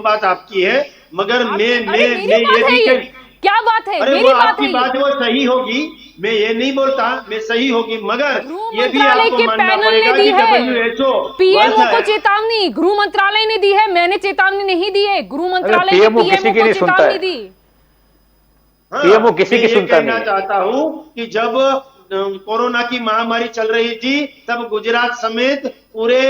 Speaker 3: बात आपकी है, मगर मैं
Speaker 1: ये क्या बात है? मेरी बात है,
Speaker 3: बात वो सही होगी, मैं ये नहीं बोलता मैं सही होगी, मगर ये भी
Speaker 1: आपको मानना पड़ेगा कि WHO पीएमओ को चेतावनी गृह मंत्रालय ने दी है, मैंने चेतावनी नहीं दी है। गृह मंत्रालय ने पीएमओ को चेतावनी दी।
Speaker 2: पीएमओ किसी की सुनता नहीं।
Speaker 3: मैं चाहता हूँ कि जब कोरोना की महामारी चल रही थी तब गुजरात समेत पूरे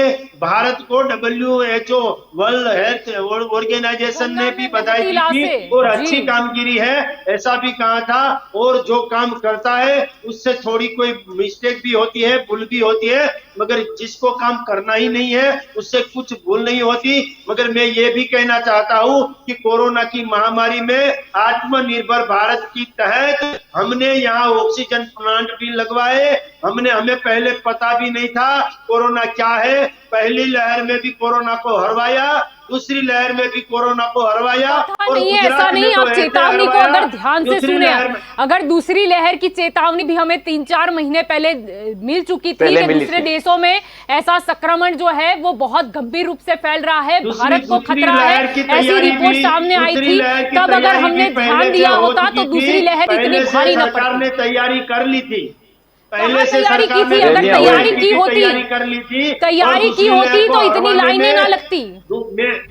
Speaker 3: भारत को WHO वर्ल्ड हेल्थ ऑर्गेनाइजेशन ने भी बधाई दी थी और अच्छी कामगिरी है ऐसा भी कहा था। और जो काम करता है उससे थोड़ी कोई मिस्टेक भी होती है, भूल भी होती है, मगर जिसको काम करना ही नहीं है उससे कुछ भूल नहीं होती। मगर मैं ये भी कहना चाहता हूँ कि कोरोना की महामारी में आत्मनिर्भर भारत की तहत हमने यहाँ ऑक्सीजन प्लांट भी लगवाए। हमें पहले पता भी नहीं था कोरोना क्या है। पहली लहर में भी कोरोना को हरवाया, दूसरी लहर में भी कोरोना को हरवाया।
Speaker 1: और नहीं, ऐसा नहीं, आप चेतावनी को अगर ध्यान से सुने, अगर दूसरी लहर की चेतावनी भी हमें 3-4 महीने पहले मिल चुकी थी कि दूसरे देशों में ऐसा संक्रमण जो है वो बहुत गंभीर रूप से फैल रहा है, भारत को खतरा है, ऐसी रिपोर्ट सामने आई थी। तब अगर हमने ध्यान दिया होता तो दूसरी लहर इतनी भारी न पड़ती।
Speaker 3: ने तैयारी कर ली थी, पहले से
Speaker 1: तैयारी की थी। अगर तैयारी की होती तो इतनी लाइनें ना लगती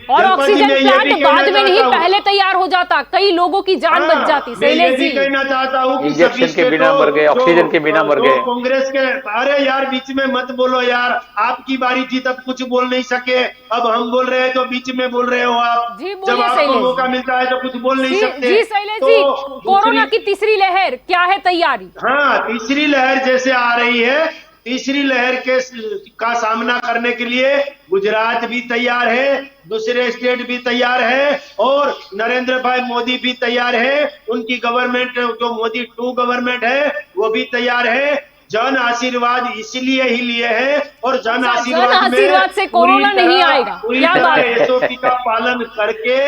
Speaker 1: और ऑक्सीजन प्लांट बाद में नहीं पहले तैयार हो जाता, कई लोगों की जान बच जाती। शैलेश जी,
Speaker 3: कहना चाहता हूँ
Speaker 2: इंजेक्शन के बिना मर गए, ऑक्सीजन के बिना मर गए।
Speaker 3: कांग्रेस के अरे यार बीच में मत बोलो यार, आपकी बारी थी तब कुछ बोल नहीं सके, अब हम बोल रहे हैं तो बीच में बोल रहे हो आप। जब आपको मौका मिलता है तो कुछ बोल नहीं सकते।
Speaker 1: जी शैलेश जी, कोरोना की तीसरी लहर क्या है तैयारी?
Speaker 3: हाँ, तीसरी लहर जैसे आ रही है, तीसरी लहर का सामना करने के लिए गुजरात भी तैयार है, दूसरे स्टेट भी तैयार है और नरेंद्र भाई मोदी भी तैयार है। उनकी गवर्नमेंट जो मोदी 2 गवर्नमेंट है वो भी तैयार है। जन आशीर्वाद इसलिए ही लिए है और जन आशीर्वाद
Speaker 1: से कोरोना नहीं आएगा। क्या बात है?
Speaker 3: SOP का पालन करके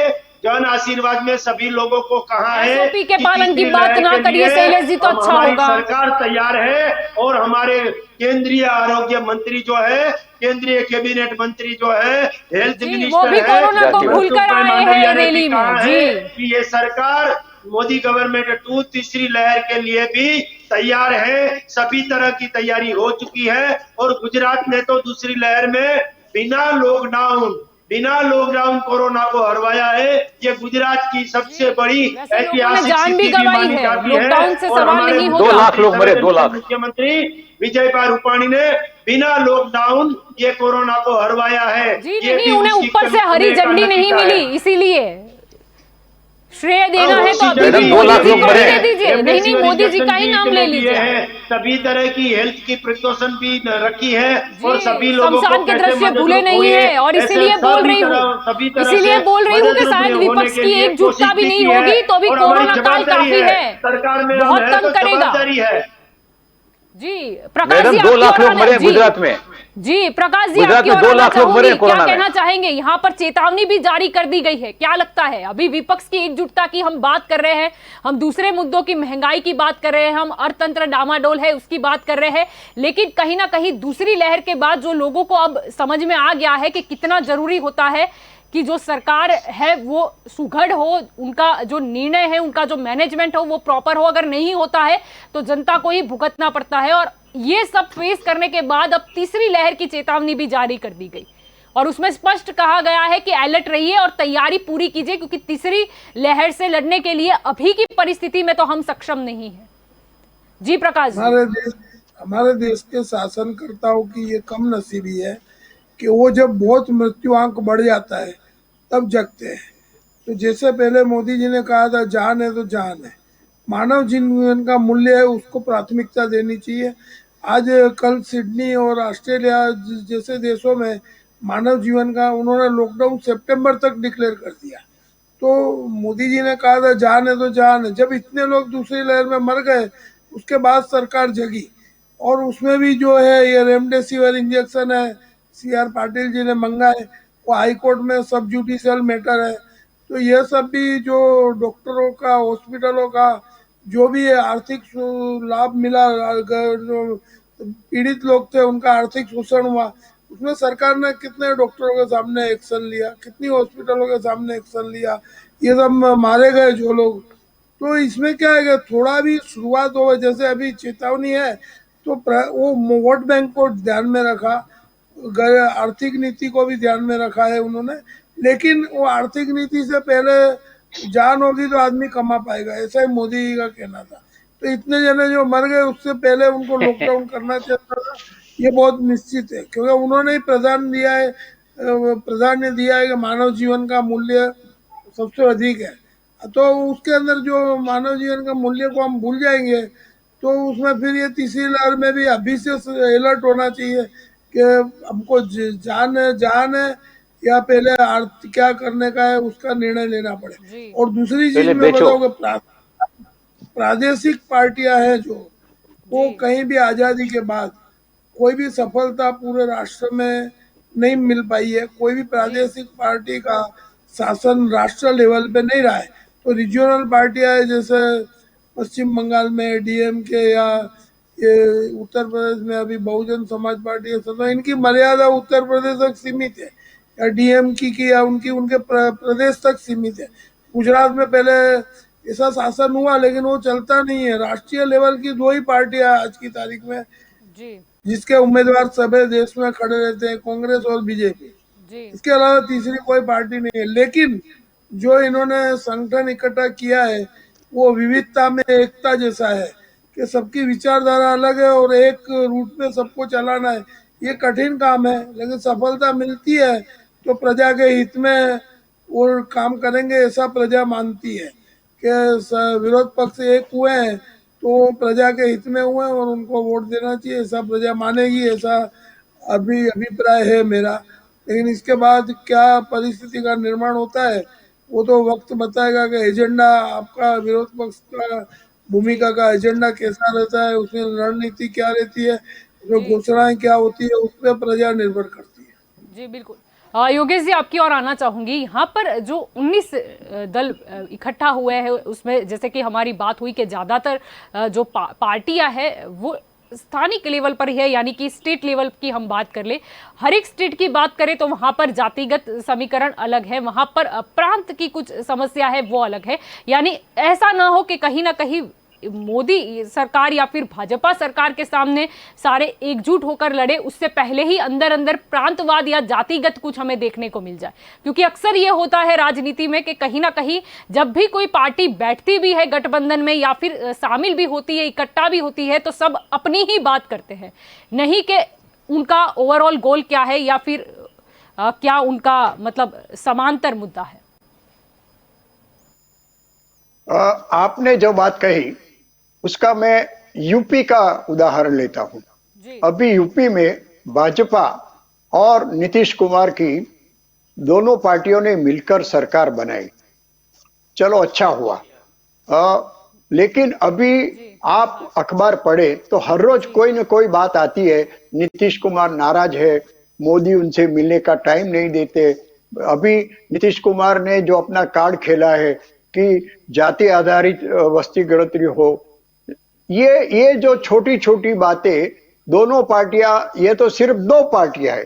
Speaker 3: जन आशीर्वाद में सभी लोगों को कहा है
Speaker 1: SOP के
Speaker 3: कि
Speaker 1: पालन की
Speaker 3: तीसरी
Speaker 1: बात
Speaker 3: लहर
Speaker 1: ना
Speaker 3: के
Speaker 1: करिए
Speaker 3: लिए
Speaker 1: शैलेश जी, तो अच्छा
Speaker 3: हमारी
Speaker 1: होगा।
Speaker 3: सरकार तैयार है और हमारे केंद्रीय आरोग्य मंत्री जो है, केंद्रीय कैबिनेट मंत्री जो है, हेल्थ
Speaker 1: जी, वो
Speaker 3: मिनिस्टर
Speaker 1: भी
Speaker 3: है,
Speaker 1: कोरोना को
Speaker 2: जी,
Speaker 1: भूलकर आए
Speaker 3: मांडविया
Speaker 1: हैं
Speaker 3: ने भी
Speaker 1: रैली में।
Speaker 3: कहा
Speaker 1: जी
Speaker 3: है कि ये सरकार मोदी गवर्नमेंट 2 तीसरी लहर के लिए भी तैयार है। सभी तरह की तैयारी हो चुकी है और गुजरात ने तो दूसरी लहर में बिना लॉकडाउन कोरोना को हरवाया है। ये गुजरात की सबसे बड़ी
Speaker 1: वैसे लोगों ने
Speaker 3: ऐतिहासिक
Speaker 1: जान भी
Speaker 3: सिद्धि भी
Speaker 1: गंवाई
Speaker 3: मानी
Speaker 1: है,
Speaker 3: जाती है
Speaker 1: लॉकडाउन से
Speaker 3: और
Speaker 1: सवाल
Speaker 3: हमारे
Speaker 1: नहीं
Speaker 2: 2
Speaker 1: होता।
Speaker 2: लाख लोग मरे, 2 लाख।
Speaker 3: मुख्यमंत्री विजय भाई रूपाणी ने बिना लॉकडाउन ये कोरोना को हरवाया है।
Speaker 1: जी
Speaker 3: ये
Speaker 1: नहीं,
Speaker 3: भी
Speaker 1: उन्हें
Speaker 3: उसी
Speaker 1: ऊपर से हरी
Speaker 3: का
Speaker 1: झंडी नहीं
Speaker 3: नतीजा है।
Speaker 1: मिली, इसीलिए श्रेय देना है तो अभी
Speaker 2: मैडम,
Speaker 1: भी
Speaker 2: 2
Speaker 1: मोदी
Speaker 2: लाख
Speaker 1: जी
Speaker 2: लोग
Speaker 1: को ही
Speaker 2: मरे
Speaker 1: दे
Speaker 2: हैं।
Speaker 1: दीजिए। नहीं,
Speaker 3: रेमडेसिविर
Speaker 1: मोदी जी
Speaker 3: इंजेक्शन
Speaker 1: का ही
Speaker 3: भी
Speaker 1: नाम
Speaker 3: इतने
Speaker 1: ले
Speaker 3: दिए
Speaker 1: लीजिए आप।
Speaker 3: हैं, सभी तरह की हेल्थ की प्रिकॉशन भी रखी है और
Speaker 1: जी,
Speaker 3: सभी लोगों को
Speaker 1: शमशान के
Speaker 3: कैसे
Speaker 1: दृश्य भूले
Speaker 3: मददरूप
Speaker 1: नहीं
Speaker 3: हुए,
Speaker 1: है और
Speaker 3: ऐसे
Speaker 1: इसीलिए बोल रही हूँ,
Speaker 3: सभी तरह
Speaker 1: इसीलिए
Speaker 3: से
Speaker 1: बोल रही हूँ कि
Speaker 3: मददरूप
Speaker 1: शायद
Speaker 3: होने
Speaker 1: विपक्ष
Speaker 3: के
Speaker 1: की
Speaker 3: लिए
Speaker 1: एकजुटता
Speaker 3: कोशिश
Speaker 1: भी
Speaker 3: भी
Speaker 1: नहीं
Speaker 3: की है
Speaker 1: होगी तो भी
Speaker 3: और हमारी
Speaker 1: कोरोना काल
Speaker 3: जवाबदारी
Speaker 1: काफी है,
Speaker 3: सरकार में हम
Speaker 1: बहुत
Speaker 3: है
Speaker 1: तंग
Speaker 3: तो
Speaker 1: करेगा।
Speaker 3: जवाबदारी है।
Speaker 1: जी प्रकाश
Speaker 2: मैडम,
Speaker 1: जी
Speaker 2: 2
Speaker 1: आपकी
Speaker 2: लाख
Speaker 1: ओर
Speaker 2: लोग
Speaker 1: आना
Speaker 2: मरे हैं
Speaker 1: जी।
Speaker 2: गुजरात में।
Speaker 1: जी प्रकाश जी
Speaker 2: गुजरात
Speaker 1: आपकी
Speaker 2: में
Speaker 1: ओर
Speaker 2: 2
Speaker 1: आना
Speaker 2: लाख लोग मरे
Speaker 1: चाहूंगी,
Speaker 2: हैं
Speaker 1: क्या
Speaker 2: कोरोना में।
Speaker 1: कहना चाहेंगे? यहाँ पर चेतावनी भी जारी कर दी गई है, क्या लगता है? अभी विपक्ष की एकजुटता की हम बात कर रहे हैं, हम दूसरे मुद्दों की, महंगाई की बात कर रहे हैं, हम अर्थतंत्र डामाडोल है उसकी बात कर रहे हैं, लेकिन कहीं ना कहीं दूसरी लहर के बाद जो लोगों को अब समझ में आ गया है कि कितना जरूरी होता है कि जो सरकार है वो सुघड़ हो, उनका जो निर्णय है, उनका जो मैनेजमेंट हो वो प्रॉपर हो। अगर नहीं होता है तो जनता को ही भुगतना पड़ता है। और ये सब फेस करने के बाद अब तीसरी लहर की चेतावनी भी जारी कर दी गई और उसमें स्पष्ट कहा गया है कि अलर्ट रहिए और तैयारी पूरी कीजिए, क्योंकि तीसरी लहर से लड़ने के लिए अभी की परिस्थिति में तो हम सक्षम नहीं है। जी प्रकाश जी।
Speaker 4: हमारे देश के शासनकर्ताओं की ये कम नसीबी है कि वो जब बहुत मृत्युआंक बढ़ जाता है तब जगते हैं। तो जैसे पहले मोदी जी ने कहा था, जान है तो जान है, मानव जीवन का मूल्य है, उसको प्राथमिकता देनी चाहिए। आज कल सिडनी और ऑस्ट्रेलिया जैसे देशों में मानव जीवन का उन्होंने लॉकडाउन सितंबर तक डिक्लेयर कर दिया। तो मोदी जी ने कहा था जान है तो जान है, जब इतने लोग दूसरी लहर में मर गए उसके बाद सरकार जगी और उसमें भी जो है ये रेमडेसिविर इंजेक्शन है, CR पाटिल जी ने मंगाए, वो हाई कोर्ट में सब जुडिशियल मैटर है। तो ये सब भी जो डॉक्टरों का, हॉस्पिटलों का जो भी आर्थिक लाभ मिला, जो पीड़ित लोग थे उनका आर्थिक शोषण हुआ, उसमें सरकार ने कितने डॉक्टरों के सामने एक्शन लिया, कितनी हॉस्पिटलों के सामने एक्शन लिया, ये सब मारे गए जो लोग। तो इसमें क्या है कि थोड़ा भी शुरुआत हो, जैसे अभी चेतावनी है तो वो वोट बैंक को ध्यान में रखा, आर्थिक नीति को भी ध्यान में रखा है उन्होंने, लेकिन वो आर्थिक नीति से पहले जान होगी तो आदमी कमा पाएगा, ऐसा ही मोदी जी का कहना था। तो इतने जने जो मर गए उससे पहले उनको लॉकडाउन करना चाहिए था, ये बहुत निश्चित है, क्योंकि उन्होंने ही प्रधान दिया है, प्रधान ने दिया है कि मानव जीवन का मूल्य सबसे अधिक है। तो उसके अंदर जो मानव जीवन का मूल्य को हम भूल जाएंगे तो उसमें फिर ये तीसरी लहर में भी अभी से अलर्ट होना चाहिए कि हमको जान है या पहले क्या करने का है उसका निर्णय लेना पड़े।
Speaker 1: जी
Speaker 4: और दूसरी चीज
Speaker 2: पहले
Speaker 4: मैं
Speaker 2: बेचो।
Speaker 4: बताऊँ कि प्रादेशिक पार्टियां हैं जो, वो
Speaker 1: जी
Speaker 4: कहीं भी आजादी के बाद कोई भी सफलता पूरे राष्ट्र में नहीं मिल पाई है। कोई भी
Speaker 1: जी
Speaker 4: प्रादेशिक पार्टी का शासन राष्ट्र लेवल पे नहीं रहा है। तो रीजनल पार्टियां है, जैसे पश्चिम बंगाल में DMK या ये उत्तर प्रदेश में अभी बहुजन समाज पार्टी है, तो इनकी मर्यादा उत्तर प्रदेश तक सीमित है, या DMK की या उनकी उनके प्रदेश तक सीमित है। गुजरात में पहले ऐसा शासन हुआ लेकिन वो चलता नहीं है। राष्ट्रीय लेवल की दो ही पार्टियां आज की तारीख में
Speaker 1: जी
Speaker 4: जिसके उम्मीदवार सभी देश में खड़े रहते हैं, कांग्रेस और बीजेपी।
Speaker 1: जी
Speaker 4: इसके अलावा तीसरी कोई पार्टी नहीं है। लेकिन जो इन्होंने संगठन इकट्ठा किया है वो विविधता में एकता जैसा है कि सबकी विचारधारा अलग है और एक रूट में सबको चलाना है। ये कठिन काम है, लेकिन सफलता मिलती है तो प्रजा के हित में वो काम करेंगे ऐसा प्रजा मानती है कि विरोध पक्ष एक हुए हैं तो प्रजा के हित में हुए और उनको वोट देना चाहिए, ऐसा प्रजा मानेगी, ऐसा अभी अभिप्राय है मेरा। लेकिन इसके बाद क्या परिस्थिति का निर्माण होता है वो तो वक्त बताएगा कि एजेंडा आपका, विरोध पक्ष का
Speaker 1: जी
Speaker 4: भूमिका का एजेंडा कैसा रहता है, उसमें रणनीति क्या रहती है, उसमें
Speaker 1: जी
Speaker 4: घोषणाएं क्या होती है, उस पर प्रजा निर्भर करती है।
Speaker 1: जी बिल्कुल। योगेश जी, आपकी ओर आना चाहूंगी। यहाँ पर जो 19 दल इकट्ठा हुए हैं, उसमें जैसे कि हमारी बात हुई कि ज्यादातर जो पार्टियां हैं वो स्थानिक लेवल पर है, यानी कि स्टेट लेवल की हम बात कर ले। हर एक स्टेट की बात करें तो वहां पर जातिगत समीकरण अलग है, वहां पर प्रांत की कुछ समस्या है वो अलग है। यानी ऐसा ना हो कि कहीं ना कहीं मोदी सरकार या फिर भाजपा सरकार के सामने सारे एकजुट होकर लड़े, उससे पहले ही अंदर अंदर प्रांतवाद या जातिगत कुछ हमें देखने को मिल जाए। क्योंकि अक्सर ये होता है राजनीति में कि कहीं ना कहीं जब भी कोई पार्टी बैठती भी है गठबंधन में या फिर शामिल भी होती है, इकट्ठा भी होती है, तो सब अपनी ही बात करते हैं, नहीं कि उनका ओवरऑल गोल क्या है या फिर क्या उनका मतलब समांतर मुद्दा है।
Speaker 5: आपने जो बात कही उसका मैं यूपी का उदाहरण लेता हूं। अभी यूपी में भाजपा और नीतीश कुमार की दोनों पार्टियों ने मिलकर सरकार बनाई, चलो अच्छा हुआ। लेकिन अभी आप अखबार पढ़े तो हर रोज कोई न कोई बात आती है, नीतीश कुमार नाराज है, मोदी उनसे मिलने का टाइम नहीं देते। अभी नीतीश कुमार ने जो अपना कार्ड खेला है कि जाति आधारित वस्ती गणतरी हो, ये जो छोटी छोटी बातें दोनों पार्टियां, ये तो सिर्फ दो पार्टियां है,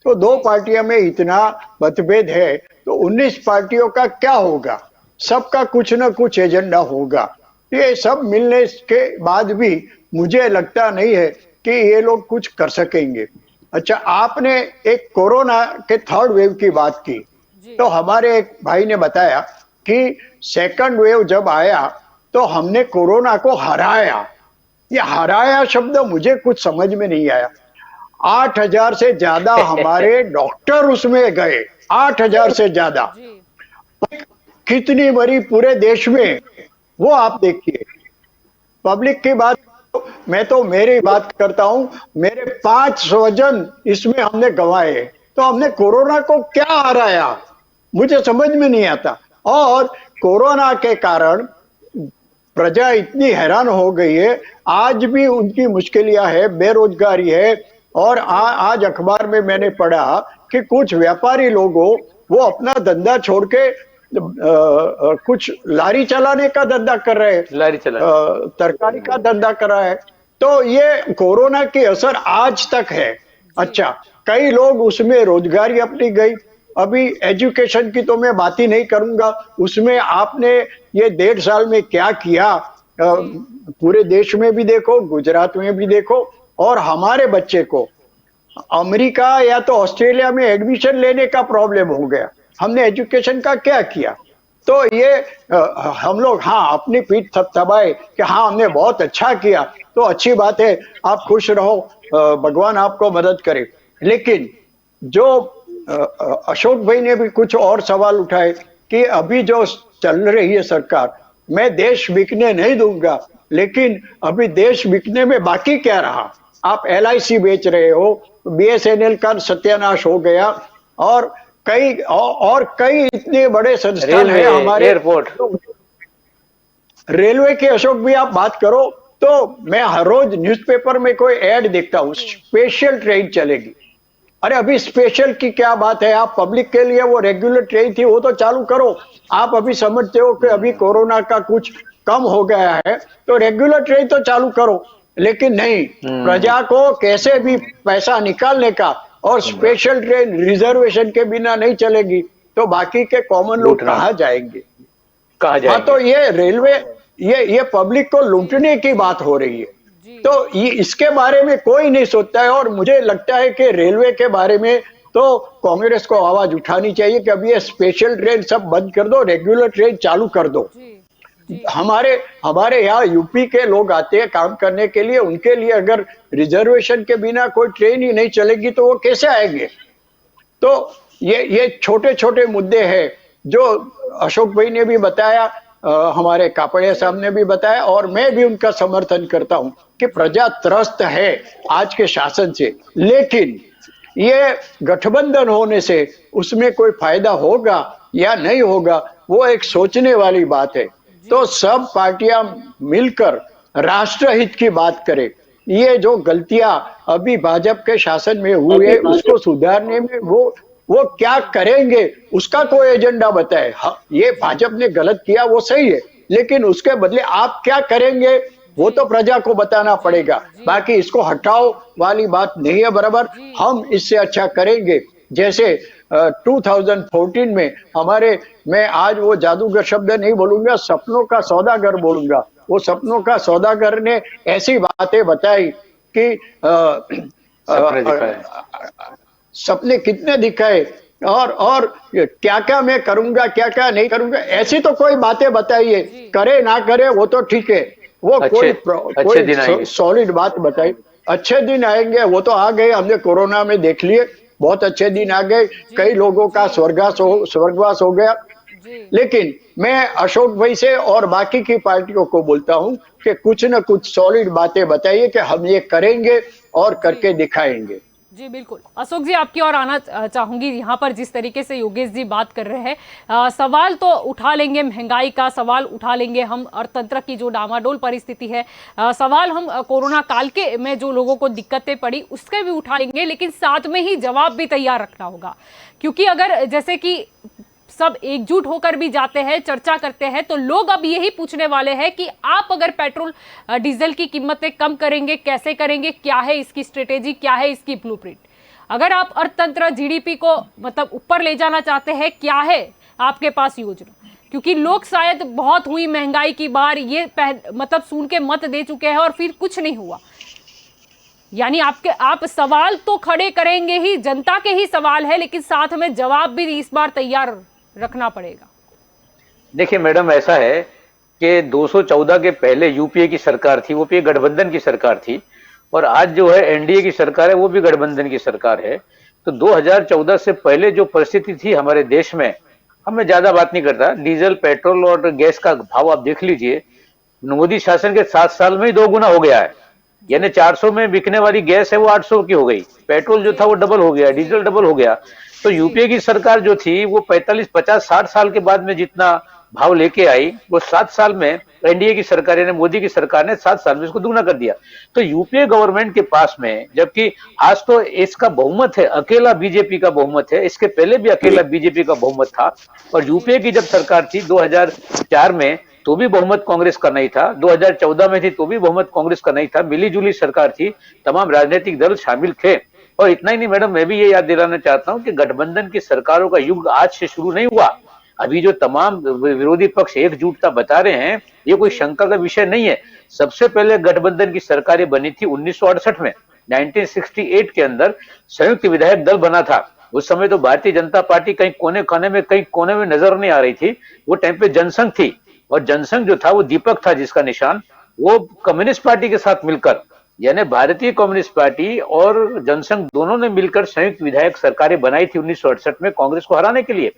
Speaker 5: तो दो पार्टियों में इतना मतभेद है तो 19 पार्टियों का क्या होगा? सबका कुछ न कुछ एजेंडा होगा। ये सब मिलने के बाद भी मुझे लगता नहीं है कि ये लोग कुछ कर सकेंगे। अच्छा, आपने एक कोरोना के थर्ड वेव की बात की, तो हमारे एक भाई ने बताया कि सेकंड वेव जब आया तो हमने कोरोना को हराया। ये हराया शब्द मुझे कुछ समझ में नहीं आया। 8,000 से ज्यादा हमारे डॉक्टर उसमें गए, 8,000 से ज्यादा। कितनी मरी पूरे देश में, वो आप देखिए। पब्लिक की बात, मैं तो मेरी बात करता हूं, मेरे 5 स्वजन इसमें हमने गंवाए, तो हमने कोरोना को क्या हराया मुझे समझ में नहीं आता। और कोरोना के कारण प्रजा इतनी हैरान हो गई है, आज भी उनकी मुश्किलियां है, बेरोजगारी है। और आज अखबार में मैंने पढ़ा कि कुछ व्यापारी लोगों वो अपना धंधा छोड़ के कुछ लारी चलाने का धंधा कर रहे हैं,
Speaker 2: लारी चला
Speaker 5: तरकारी का धंधा कर रहा है। तो ये कोरोना की असर आज तक है। अच्छा, कई लोग उसमें रोजगारी अपनी गई। अभी एजुकेशन की तो मैं बात ही नहीं करूंगा, उसमें आपने ये 1.5 साल में क्या किया, पूरे देश में भी देखो, गुजरात में भी देखो। और हमारे बच्चे को अमेरिका या तो ऑस्ट्रेलिया में एडमिशन लेने का प्रॉब्लम हो गया, हमने एजुकेशन का क्या किया? तो ये हम लोग हाँ अपनी पीठ थपथपाए कि हाँ हमने बहुत अच्छा किया, तो अच्छी बात है, आप खुश रहो, भगवान आपको मदद करे। लेकिन जो अशोक भाई ने भी कुछ और सवाल उठाए कि अभी जो चल रही है सरकार, मैं देश बिकने नहीं दूंगा, लेकिन अभी देश बिकने में बाकी क्या रहा? आप LIC बेच रहे हो, BSNL का सत्यानाश हो गया, और कई इतने बड़े संस्थान है हमारे,
Speaker 2: एयरपोर्ट,
Speaker 5: रेलवे की अशोक भी आप बात करो तो मैं हर रोज न्यूज़पेपर में कोई ऐड देखता हूं, स्पेशल ट्रेन चलेगी। अरे अभी स्पेशल की क्या बात है? आप पब्लिक के लिए वो रेगुलर ट्रेन थी वो तो चालू करो। आप अभी समझते हो कि अभी कोरोना का कुछ कम हो गया है तो रेगुलर ट्रेन तो चालू करो, लेकिन नहीं, प्रजा को कैसे भी पैसा निकालने का, और स्पेशल ट्रेन रिजर्वेशन के बिना नहीं चलेगी तो बाकी के कॉमन लोग कहाँ जाएंगे? हाँ, तो ये रेलवे, ये पब्लिक को लूटने की बात हो रही है। तो इसके बारे में कोई नहीं सोचता है। और मुझे लगता है कि रेलवे के बारे में तो कांग्रेस को आवाज उठानी चाहिए कि अभी ये स्पेशल ट्रेन सब बंद कर दो, रेगुलर ट्रेन चालू कर दो। हमारे यहाँ यूपी के लोग आते हैं काम करने के लिए, उनके लिए अगर रिजर्वेशन के बिना कोई ट्रेन ही नहीं चलेगी तो वो कैसे आएंगे? तो ये छोटे छोटे मुद्दे हैं जो अशोक भाई ने भी बताया, हमारे कापड़िया साहब ने भी बताया, और मैं भी उनका समर्थन करता हूं कि प्रजा त्रस्त है आज के शासन से। लेकिन ये गठबंधन होने से उसमें कोई फायदा होगा या नहीं होगा, वो एक सोचने वाली बात है। तो सब पार्टियां मिलकर राष्ट्रहित की बात करें। ये जो गलतियां अभी भाजपा के शासन में हुए उसको सुधारने में वो क्या करेंगे उसका कोई एजेंडा बताए। ये भाजपा ने गलत किया वो सही है, लेकिन उसके बदले आप क्या करेंगे वो तो प्रजा को बताना पड़ेगा। बाकी इसको हटाओ वाली बात नहीं है बराबर, हम इससे अच्छा करेंगे। जैसे 2014 में हमारे, मैं आज वो जादूगर शब्द नहीं बोलूंगा, सपनों का सौदागर बोलूंगा। वो सपनों का सौदागर ने ऐसी बातें बताई कि
Speaker 2: सपने दिखाए,
Speaker 5: सपने कितने दिखाए और क्या क्या मैं करूंगा क्या क्या नहीं करूंगा, ऐसी तो कोई बातें बताइए, करे ना करे वो तो ठीक है, वो कोई सॉलिड बात बताई। अच्छे दिन आएंगे, वो तो आ गए, हमने कोरोना में देख लिए, बहुत अच्छे दिन आ गए, कई लोगों का स्वर्गवास हो गया। लेकिन मैं अशोक भाई से और बाकी की पार्टियों को बोलता हूं कि कुछ न कुछ सॉलिड बातें बताइए कि हम ये करेंगे और करके दिखाएंगे।
Speaker 1: जी बिल्कुल, अशोक जी आपकी ओर आना चाहूंगी। यहाँ पर जिस तरीके से योगेश जी बात कर रहे हैं, सवाल तो उठा लेंगे, महंगाई का सवाल उठा लेंगे हम, अर्थतंत्र की जो डामाडोल परिस्थिति है, सवाल हम कोरोना काल के में जो लोगों को दिक्कतें पड़ी उसके भी उठा लेंगे, लेकिन साथ में ही जवाब भी तैयार रखना होगा। क्योंकि अगर जैसे कि सब एकजुट होकर भी जाते हैं, चर्चा करते हैं, तो लोग अब यही पूछने वाले हैं कि आप अगर पेट्रोल डीजल की कीमतें कम करेंगे, कैसे करेंगे, क्या है इसकी स्ट्रेटेजी, क्या है इसकी ब्लूप्रिंट। अगर आप अर्थतंत्र जीडीपी को मतलब ऊपर ले जाना चाहते हैं, क्या है आपके पास योजना। क्योंकि लोग शायद बहुत हुई महंगाई की बार ये मतलब सुन के मत दे चुके हैं और फिर कुछ नहीं हुआ। यानी आप सवाल तो खड़े करेंगे ही, जनता के ही सवाल है, लेकिन साथ में जवाब भी इस बार तैयार रखना पड़ेगा।
Speaker 2: देखिए मैडम, ऐसा है कि 214 के पहले यूपीए की सरकार थी, वो भी गठबंधन की सरकार थी, और आज जो है एनडीए की सरकार है, वो भी गठबंधन की सरकार है। तो 2014 से पहले जो परिस्थिति थी हमारे देश में, अब मैं ज्यादा बात नहीं करता, डीजल पेट्रोल और गैस का भाव आप देख लीजिए, मोदी शासन के 7 साल में ही 2 गुना हो गया है। यानी 400 में बिकने वाली गैस है वो 800 की हो गई, पेट्रोल जो था वो डबल हो गया, डीजल डबल हो गया। तो यूपीए की सरकार जो थी वो 45, 50, 60 साल के बाद में जितना भाव लेके आई, वो 7 साल में एनडीए की सरकार यानी मोदी की सरकार ने 7 साल में इसको दुगना कर दिया। तो यूपीए गवर्नमेंट के पास में, जबकि आज तो इसका बहुमत है, अकेला बीजेपी का बहुमत है, इसके पहले भी अकेला बीजेपी का बहुमत था। और यूपीए की जब सरकार थी 2004 में, तो भी बहुमत कांग्रेस का नहीं था, 2014 में थी तो भी बहुमत कांग्रेस का नहीं था, मिलीजुली सरकार थी, तमाम राजनीतिक दल शामिल थे। और इतना ही नहीं मैडम, मैं भी ये याद दिलाना चाहता हूं कि गठबंधन की सरकारों का युग आज से शुरू नहीं हुआ। अभी जो तमाम विरोधी पक्ष एकजुटता बता रहे हैं, ये कोई शंका का विषय नहीं है। सबसे पहले गठबंधन की सरकारें बनी थी 1968 में, 1968 के अंदर संयुक्त विधायक दल बना था। उस समय तो भारतीय जनता पार्टी कहीं कोने में नजर नहीं आ रही थी। वो टाइम पे जनसंघ थी, और जनसंघ जो था वो दीपक था जिसका निशान, वो कम्युनिस्ट पार्टी के साथ मिलकर, यानी भारतीय कम्युनिस्ट पार्टी और जनसंघ दोनों ने मिलकर संयुक्त विधायक सरकारें बनाई थी 1968 में, कांग्रेस को हराने के लिए,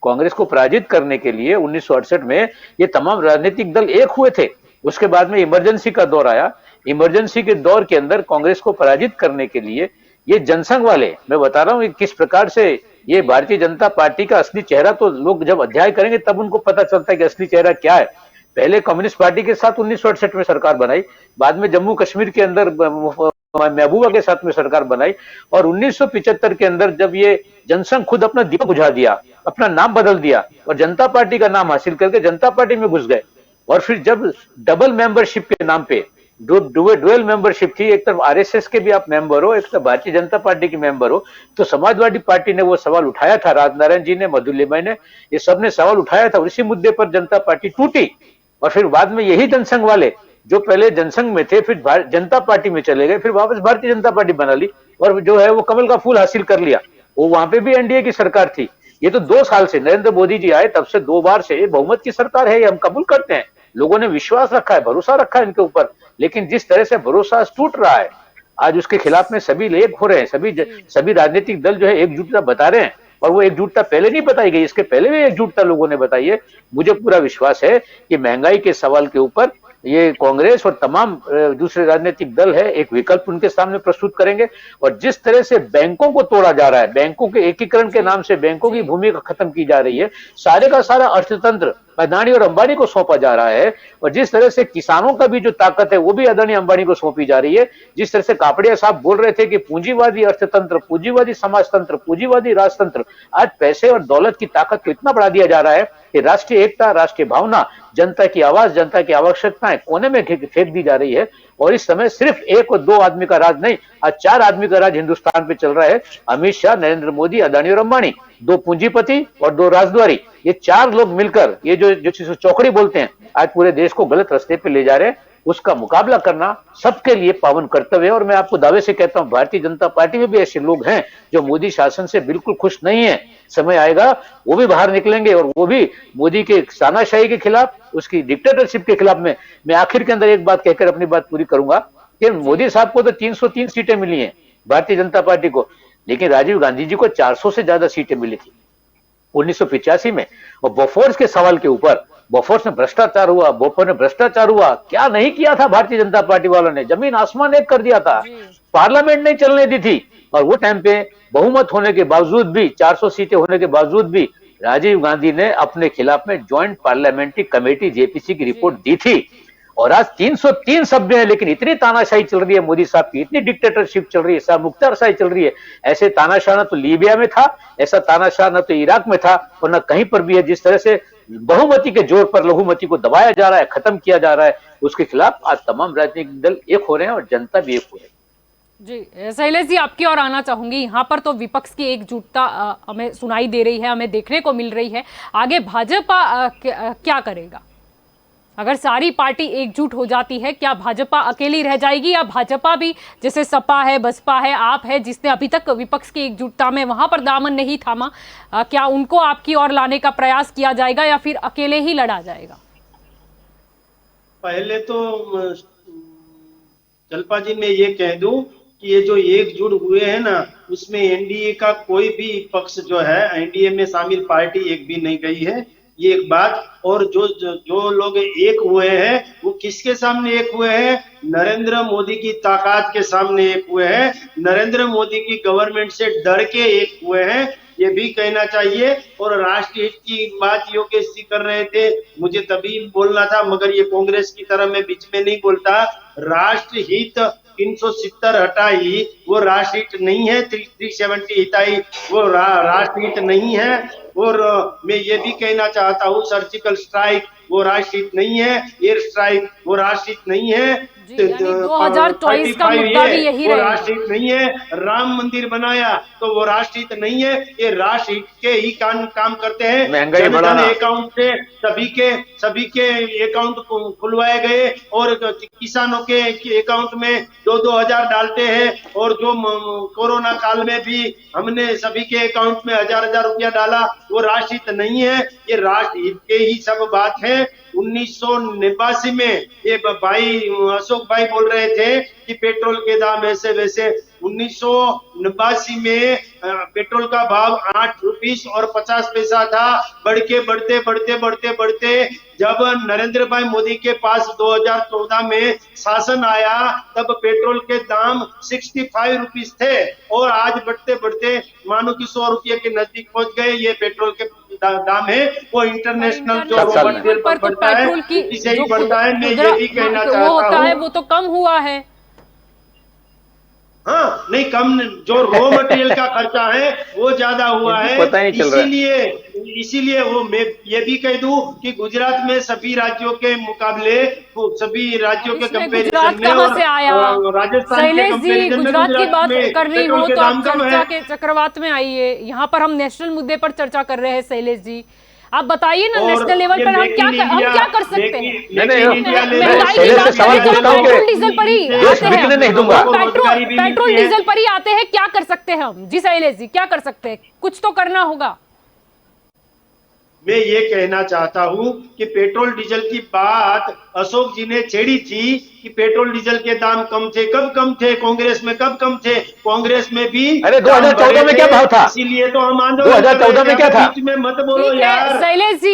Speaker 2: कांग्रेस को पराजित करने के लिए। 1968 में ये तमाम राजनीतिक दल एक हुए थे। उसके बाद में इमरजेंसी का दौर आया, इमरजेंसी के दौर के अंदर कांग्रेस को पराजित करने के लिए ये जनसंघ वाले, मैं बता रहा हूं किस प्रकार से ये भारतीय जनता पार्टी का असली चेहरा, तो लोग जब अध्ययन करेंगे तब उनको पता चलता है कि असली चेहरा क्या है। पहले कम्युनिस्ट पार्टी के साथ 1968 में सरकार बनाई, बाद में जम्मू कश्मीर के अंदर महबूबा के साथ में सरकार बनाई, और 1975 के अंदर जब ये जनसंघ खुद अपना दीपक बुझा दिया, अपना नाम बदल दिया और जनता पार्टी का नाम हासिल करके जनता पार्टी में घुस गए। और फिर जब डबल मेंबरशिप के नाम पे, डुअल मेंबरशिप थी, एक तरफ आरएसएस के भी आप मेंबर हो, एक तरफ भारतीय जनता पार्टी के मेंबर हो, तो समाजवादी पार्टी ने वो सवाल उठाया था, राजनारायण जी ने, मधु लिमाई ने, ये सब ने सवाल उठाया था, और इसी मुद्दे पर जनता पार्टी टूटी। और फिर बाद में यही जनसंघ वाले जो पहले जनसंघ में थे, फिर जनता पार्टी में चले गए, फिर वापस भारतीय जनता पार्टी बना ली, और जो है वो कमल का फूल हासिल कर लिया। वो वहां पे भी एनडीए की सरकार थी। ये तो 2 साल से नरेंद्र मोदी जी आए तब से 2 बार से बहुमत की सरकार है, ये हम कबूल करते हैं, लोगों ने विश्वास रखा है, भरोसा रखा है इनके ऊपर। लेकिन जिस तरह से भरोसा टूट रहा है, आज उसके खिलाफ में सभी एक हो रहे हैं, सभी राजनीतिक दल जो है एकजुटता बता रहे हैं, और वो एकजुटता पहले नहीं बताई गई, इसके पहले भी एकजुटता लोगों ने बताई है। मुझे पूरा विश्वास है कि महंगाई के सवाल के ऊपर ये कांग्रेस और तमाम दूसरे राजनीतिक दल है एक विकल्प उनके सामने प्रस्तुत करेंगे। और जिस तरह से बैंकों को तोड़ा जा रहा है, बैंकों के एकीकरण के नाम से बैंकों की भूमिका खत्म की जा रही है, सारे का सारा अर्थतंत्र अदानी और अंबानी को सौंपा जा रहा है। और जिस तरह से किसानों का भी जो ताकत है वो भी अदानी अंबानी को सौंपी जा रही है। जिस तरह से कापड़िया साहब बोल रहे थे कि पूंजीवादी अर्थतंत्र, पूंजीवादी समाजतंत्र, पूंजीवादी राजतंत्र, आज पैसे और दौलत की ताकत को इतना बढ़ा दिया जा रहा है कि राष्ट्रीय एकता, राष्ट्रीय भावना, जनता की आवाज, जनता की आवश्यकताएं कोने में फेंक दी जा रही है। और इस समय सिर्फ एक और दो आदमी का राज नहीं, आज 4 आदमी का राज हिंदुस्तान पे चल रहा है। अमित शाह, नरेंद्र मोदी, अदानी और अंबानी, 2 पूंजीपति और 2 राजद्वारी, ये 4 लोग मिलकर ये जो चौकड़ी बोलते हैं, आज पूरे देश को गलत रास्ते पे ले जा रहे हैं। उसका मुकाबला करना सबके लिए पावन कर्तव्य है। और मैं आपको दावे से कहता हूं, भारतीय जनता पार्टी में भी ऐसे लोग हैं जो मोदी शासन से बिल्कुल खुश नहीं है। समय आएगा वो भी बाहर निकलेंगे और वो भी मोदी के तानाशाही के खिलाफ, उसकी डिक्टेटरशिप के खिलाफ में। मैं आखिर के अंदर एक बात कहकर अपनी बात पूरी करूंगा कि मोदी साहब को तो 303 सीटें मिली हैं भारतीय जनता पार्टी को, लेकिन राजीव गांधी जी को 400 से ज्यादा सीटें मिली थी 1985 में। और बोफोर्स के सवाल के ऊपर, बोफोर्स में भ्रष्टाचार हुआ, बोफोर्स में भ्रष्टाचार हुआ, क्या नहीं किया था भारतीय जनता पार्टी वालों ने, जमीन आसमान एक कर दिया था, पार्लियामेंट नहीं चलने दी थी। और वो टाइम पे बहुमत होने के बावजूद भी, 400 सीटें होने के बावजूद भी राजीव गांधी ने अपने खिलाफ में ज्वाइंट पार्लियामेंट्री कमेटी जेपीसी की रिपोर्ट दी थी। और आज 303 सभ्य है, लेकिन इतनी तानाशाही चल रही है मोदी साहब की, इतनी डिक्टेटरशिप चल रही है, साहब मुख्तारशाही चल रही है। ऐसे तानाशाह न तो लीबिया में था, ऐसा तानाशाह न तो इराक में था, और न कहीं पर भी है। जिस तरह से बहुमती के जोर पर लघुमती को दबाया जा रहा है, खत्म किया जा रहा है, उसके खिलाफ आज तमाम राजनीतिक दल एक हो रहे हैं और जनता भी एक हो रही है।
Speaker 1: जी शैलेश जी, आपकी ओर आना चाहूंगी। यहाँ पर तो विपक्ष की एकजुटता हमें सुनाई दे रही है, हमें देखने को मिल रही है। आगे भाजपा क्या करेगा? अगर सारी पार्टी एकजुट हो जाती है, क्या भाजपा अकेली रह जाएगी, या भाजपा भी, जैसे सपा है, बसपा है, आप है, जिसने अभी तक विपक्ष की एकजुटता में वहां पर दामन नहीं थामा, क्या उनको आपकी ओर लाने का प्रयास किया जाएगा या फिर अकेले ही लड़ा जाएगा?
Speaker 3: पहले तो जल्पा जी मैं ये कह दूं कि ये जो एकजुट हुए हैं ना, उसमें एनडीए का कोई भी पक्ष जो है, एनडीए में शामिल पार्टी एक भी नहीं गई है, ये एक बात। और जो लोग एक हुए हैं वो किसके सामने एक हुए हैं? नरेंद्र मोदी की ताकत के सामने एक हुए हैं, नरेंद्र मोदी की गवर्नमेंट से डर के एक हुए हैं, ये भी कहना चाहिए। और राष्ट्रीय हित की बात योगेश जी कर रहे थे, मुझे तभी बोलना था, मगर ये कांग्रेस की तरह मैं बीच में नहीं बोलता। राष्ट्र हित 370 हटाई वो राष्ट्र हित नहीं है, 370 हटाई वो राष्ट्र हित नहीं है। और मैं ये भी कहना चाहता हूँ, सर्जिकल स्ट्राइक वो राष्ट्रहित नहीं है, एयर स्ट्राइक वो राष्ट्रहित नहीं है,
Speaker 1: 2024 का मुद्दा भी यही
Speaker 3: वो राष्ट्रहित नहीं है, राम मंदिर बनाया तो वो राष्ट्रहित नहीं है, ये राष्ट्रहित के ही काम करते हैं।
Speaker 2: महंगाई बढ़ाना,
Speaker 3: अकाउंट से सभी के अकाउंट खुलवाए गए और किसानों के अकाउंट में 2-2 हजार डालते हैं। और जो कोरोना काल में भी हमने सभी के अकाउंट में 1000-1000 रुपया डाला, वो राष्ट्रहित नहीं है, ये राष्ट्रहित के ही सब बात है। 1989 में ये भाई अशोक भाई बोल रहे थे कि पेट्रोल के दाम ऐसे वैसे। 1989 में पेट्रोल का भाव 8 रुपीस और 50 पैसा था। बढ़ते जब नरेंद्र भाई मोदी के पास 2014 में शासन आया, तब पेट्रोल के दाम 65 रुपीस थे और आज बढ़ते मानो कि 100 रुपये के नजदीक पहुंच गए। ये पेट्रोल के दाम है, वो इंटरनेशनल जो
Speaker 1: लेवल पर तो पेट्रोल की
Speaker 3: जो बढ़ता है, मैं ये भी कहना चाहता हूँ
Speaker 1: वो तो कम हुआ है।
Speaker 3: हाँ नहीं, कम जो रॉ मटेरियल का खर्चा है वो ज्यादा हुआ है।
Speaker 2: पता नहीं चल रहा है।
Speaker 3: इसीलिए वो मैं ये भी कह दूं कि गुजरात में सभी राज्यों के मुकाबले, सभी राज्यों के कंपैरिजन में, और राजस्थान के कंपैरिजन में
Speaker 1: गुजरात की बात करनी हो तो आप चर्चा के चक्रवात में आइए। यहाँ पर हम नेशनल मुद्दे पर चर्चा कर रहे हैं। शैलेश जी, आप बताइए ना, नेशनल लेवल पर हम क्या कर सकते हैं? पेट्रोल डीजल पर ही आते हैं, पेट्रोल डीजल पर ही आते हैं, क्या कर सकते हैं हम? जी शैलेश जी, क्या कर सकते हैं? कुछ तो करना होगा।
Speaker 3: मैं ये कहना चाहता हूँ कि पेट्रोल डीजल की बात अशोक जी ने छेड़ी थी कि पेट्रोल डीजल के दाम कम थे। कब कम थे? कांग्रेस में कब कम थे? कांग्रेस में भी।
Speaker 2: अरे 2014 में क्या भाव था?
Speaker 3: इसीलिए तो हम आंदोलन
Speaker 2: 2014 में क्या था?
Speaker 3: बीच में मत बोलो यार।
Speaker 1: शैलेश जी,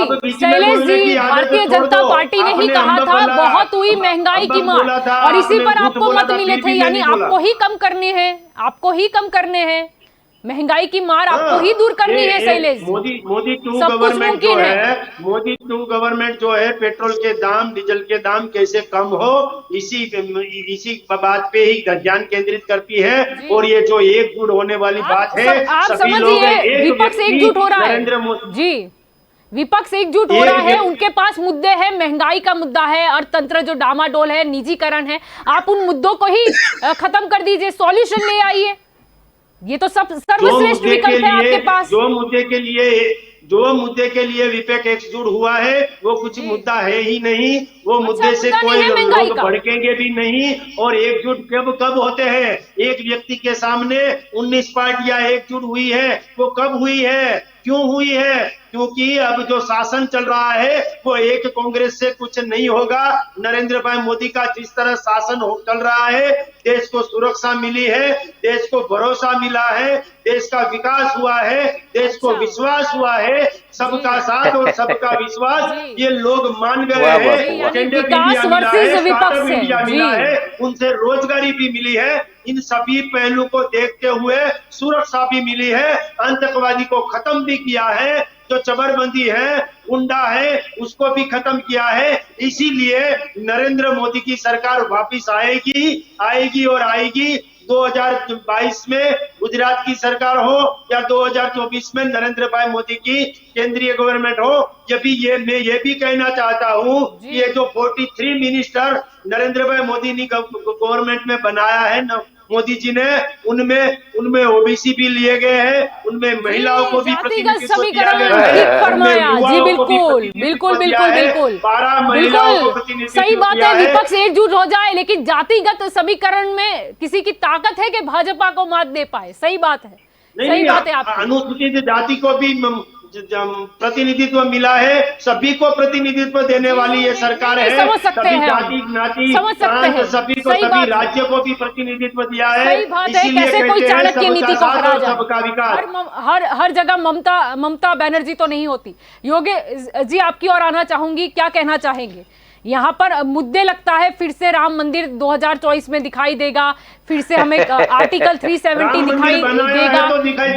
Speaker 1: भारतीय जनता पार्टी ने ही कहा था बहुत हुई महंगाई की मार, और इसी पर आपको मत मिले थे, यानी आपको ही कम करने हैं, आपको ही कम करने हैं। महंगाई की मार आपको ही दूर करनी है शैलेश जी।
Speaker 3: मोदी टू
Speaker 1: सब कुछ
Speaker 3: गवर्नमेंट जो
Speaker 1: मुमकिन है।
Speaker 3: है, मोदी टू गवर्नमेंट जो है, पेट्रोल के दाम, डीजल के दाम कैसे कम हो, इसी बात पे ही ध्यान केंद्रित करती है।
Speaker 1: जी।
Speaker 3: और ये जो एकजुट होने वाली बात है,
Speaker 1: आप
Speaker 3: सभी लोग
Speaker 1: समझिए,
Speaker 3: एक
Speaker 1: विपक्ष
Speaker 3: व्यक्ति
Speaker 1: एकजुट हो रहा
Speaker 3: नरेंद्र
Speaker 1: है
Speaker 3: मोदी
Speaker 1: जी, विपक्ष एकजुट हो रहा है, उनके पास मुद्दे हैं, महंगाई का मुद्दा है, अर्थतंत्र जो डामाडोल है, निजीकरण है, आप उन मुद्दों को ही खत्म कर दीजिए, सॉल्यूशन ले आइए। ये तो सब सर्वश्रेष्ठ विकल्प है आपके पास।
Speaker 3: जो मुद्दे के लिए विपक्ष एकजुट हुआ है, वो कुछ मुद्दा है ही नहीं। वो मुद्दे से
Speaker 1: मुद्दा
Speaker 3: कोई
Speaker 1: नहीं है महंगाई
Speaker 3: लोग
Speaker 1: का।
Speaker 3: भड़केंगे भी नहीं। और एकजुट कब होते हैं? एक व्यक्ति के सामने 19 पार्टियां एकजुट हुई है, वो कब हुई है, क्यों हुई है? क्योंकि अब जो शासन चल रहा है वो एक कांग्रेस से कुछ नहीं होगा। नरेंद्र भाई मोदी का जिस तरह शासन चल रहा है, देश को सुरक्षा मिली है, देश को भरोसा मिला है, देश का विकास हुआ है, देश को विश्वास हुआ है, सबका साथ और सबका विश्वास, ये लोग मान गए
Speaker 2: वाह, वाह,
Speaker 3: हैं।
Speaker 2: वाह।
Speaker 3: स्टैंडअप
Speaker 1: विकास
Speaker 3: इंडिया मिला
Speaker 1: वर्सेस
Speaker 3: है,
Speaker 1: विपक्ष
Speaker 3: स्टार्टअप
Speaker 1: है।
Speaker 3: इंडिया
Speaker 1: जी।
Speaker 3: मिला है, उनसे रोजगारी भी मिली है। इन सभी पहलू को देखते हुए सुरक्षा भी मिली है, आतंकवादी को खत्म भी किया है, जो चबरबंदी है, गुंडा है, उसको भी खत्म किया है। इसीलिए नरेंद्र मोदी की सरकार वापिस आएगी और आएगी। 2022 में गुजरात की सरकार हो या 2024 में नरेंद्र भाई मोदी की केंद्रीय गवर्नमेंट हो, मैं ये भी कहना चाहता हूँ कि ये जो 43 मिनिस्टर नरेंद्र भाई मोदी ने गवर्नमेंट में बनाया है मोदी जी ने, उनमें ओबीसी भी लिए गए हैं, उनमें महिलाओं को भी प्रतिनिधित्व दिया गया है,
Speaker 1: ठीक फरमाया जी, बिल्कुल बिल्कुल बिल्कुल बिल्कुल
Speaker 3: 12 महिलाओं को
Speaker 1: बिल्कुल
Speaker 3: प्रतिनिधित्व
Speaker 1: सही बात
Speaker 3: दिया
Speaker 1: है। विपक्ष एकजुट हो जाए, लेकिन जातिगत समीकरण में किसी की ताकत है कि भाजपा को मात दे पाए? सही बात है, सही बात है आपकी।
Speaker 3: अनुसूचित जाति को भी प्रतिनिधित्व मिला है, सभी को प्रतिनिधित्व देने वाली ये सरकार है।
Speaker 1: समझ सकते हैं,
Speaker 3: जाति ज्ञाति
Speaker 1: समझ सकते हैं,
Speaker 3: सभी को,
Speaker 1: सही
Speaker 3: सभी
Speaker 1: बात है।
Speaker 3: राज्य को भी प्रतिनिधित्व दिया है।
Speaker 1: सही बात है,
Speaker 3: इसीलिए
Speaker 1: कैसे कोई
Speaker 3: कहते हैं
Speaker 1: चाणक्य नीति को
Speaker 3: सबका साथ
Speaker 1: हरा
Speaker 3: और
Speaker 1: जाए।
Speaker 3: सबका विकास।
Speaker 1: हर जगह ममता बनर्जी तो नहीं होती। योगेश जी, आपकी ओर आना चाहूंगी, क्या कहना चाहेंगे? यहाँ पर मुद्दे लगता है फिर से राम मंदिर 2024 में दिखाई देगा, फिर से हमें आर्टिकल 370 दिखाई देगा,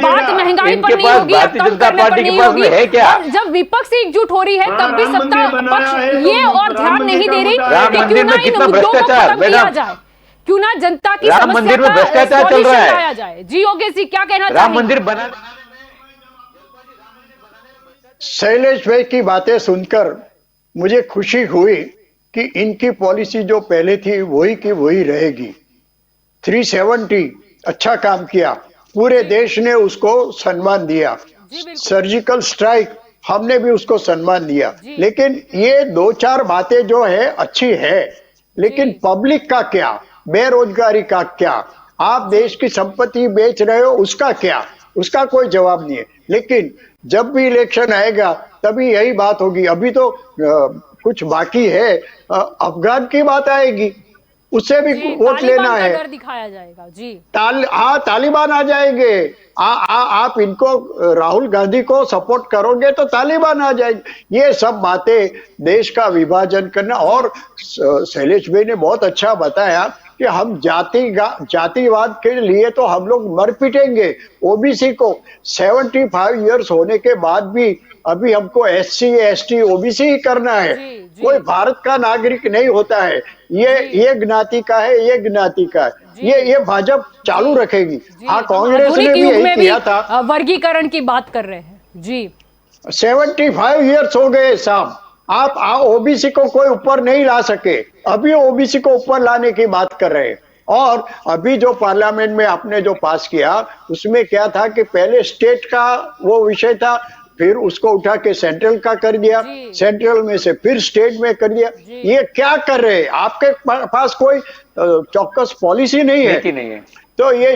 Speaker 1: बात महंगाई पर नहीं होगी, कम करने पर नहीं होगी। और जब विपक्ष एकजुट हो रही है तब भी सत्ता पक्ष ये और ध्यान नहीं दे रही कि क्यों ना इन मुद्दों को खत्म किया जाए, क्यों ना जनता की समस्या का सॉल्यूशन लाया जाए। जी योगेश जी, क्या कहना
Speaker 2: राम
Speaker 1: चाहेंगे?
Speaker 2: मंदिर बना
Speaker 5: शैलेश भाई की बातें सुनकर मुझे खुशी हुई कि इनकी पॉलिसी जो पहले थी वही की वही रहेगी। 370 अच्छा काम किया, पूरे देश ने उसको सम्मान दिया। सर्जिकल स्ट्राइक हमने भी उसको सम्मान दिया। लेकिन ये दो चार बातें जो है अच्छी है, लेकिन पब्लिक का क्या, बेरोजगारी का क्या, आप देश की संपत्ति बेच रहे हो उसका क्या, उसका कोई जवाब नहीं है। लेकिन जब भी इलेक्शन आएगा तभी यही बात होगी। अभी तो कुछ बाकी है, अफगान की बात आएगी, उससे भी वोट लेना है,
Speaker 1: डर दिखाया जाएगा जी।
Speaker 5: तालिबान आ जाएंगे। आप इनको राहुल गांधी को सपोर्ट करोगे तो तालिबान आ जाएंगे। ये सब बातें देश का विभाजन करना। और शैलेश भाई ने बहुत अच्छा बताया कि हम जातिवाद के लिए तो हम लोग मर पिटेंगे। ओबीसी को 75 इयर्स होने के बाद भी अभी हमको SC ST OBC ही करना है। कोई भारत का नागरिक नहीं होता है, ये ज्ञाति का है, ये ज्ञाति का है। ये भाजपा चालू रखेगी। हाँ, कांग्रेस ने भी यही किया था।
Speaker 1: वर्गीकरण की बात कर रहे हैं जी।
Speaker 5: 75 इयर्स हो गए साहब, आप ओबीसी को कोई ऊपर नहीं ला सके, अभी ओबीसी को ऊपर लाने की बात कर रहे हैं। और अभी जो पार्लियामेंट में आपने जो पास किया उसमें क्या था कि पहले स्टेट का वो विषय था, फिर उसको उठा के सेंट्रल का कर दिया, सेंट्रल में से फिर स्टेट में कर दिया। ये क्या कर रहे हैं? आपके पास कोई चौकस पॉलिसी नहीं है। तो ये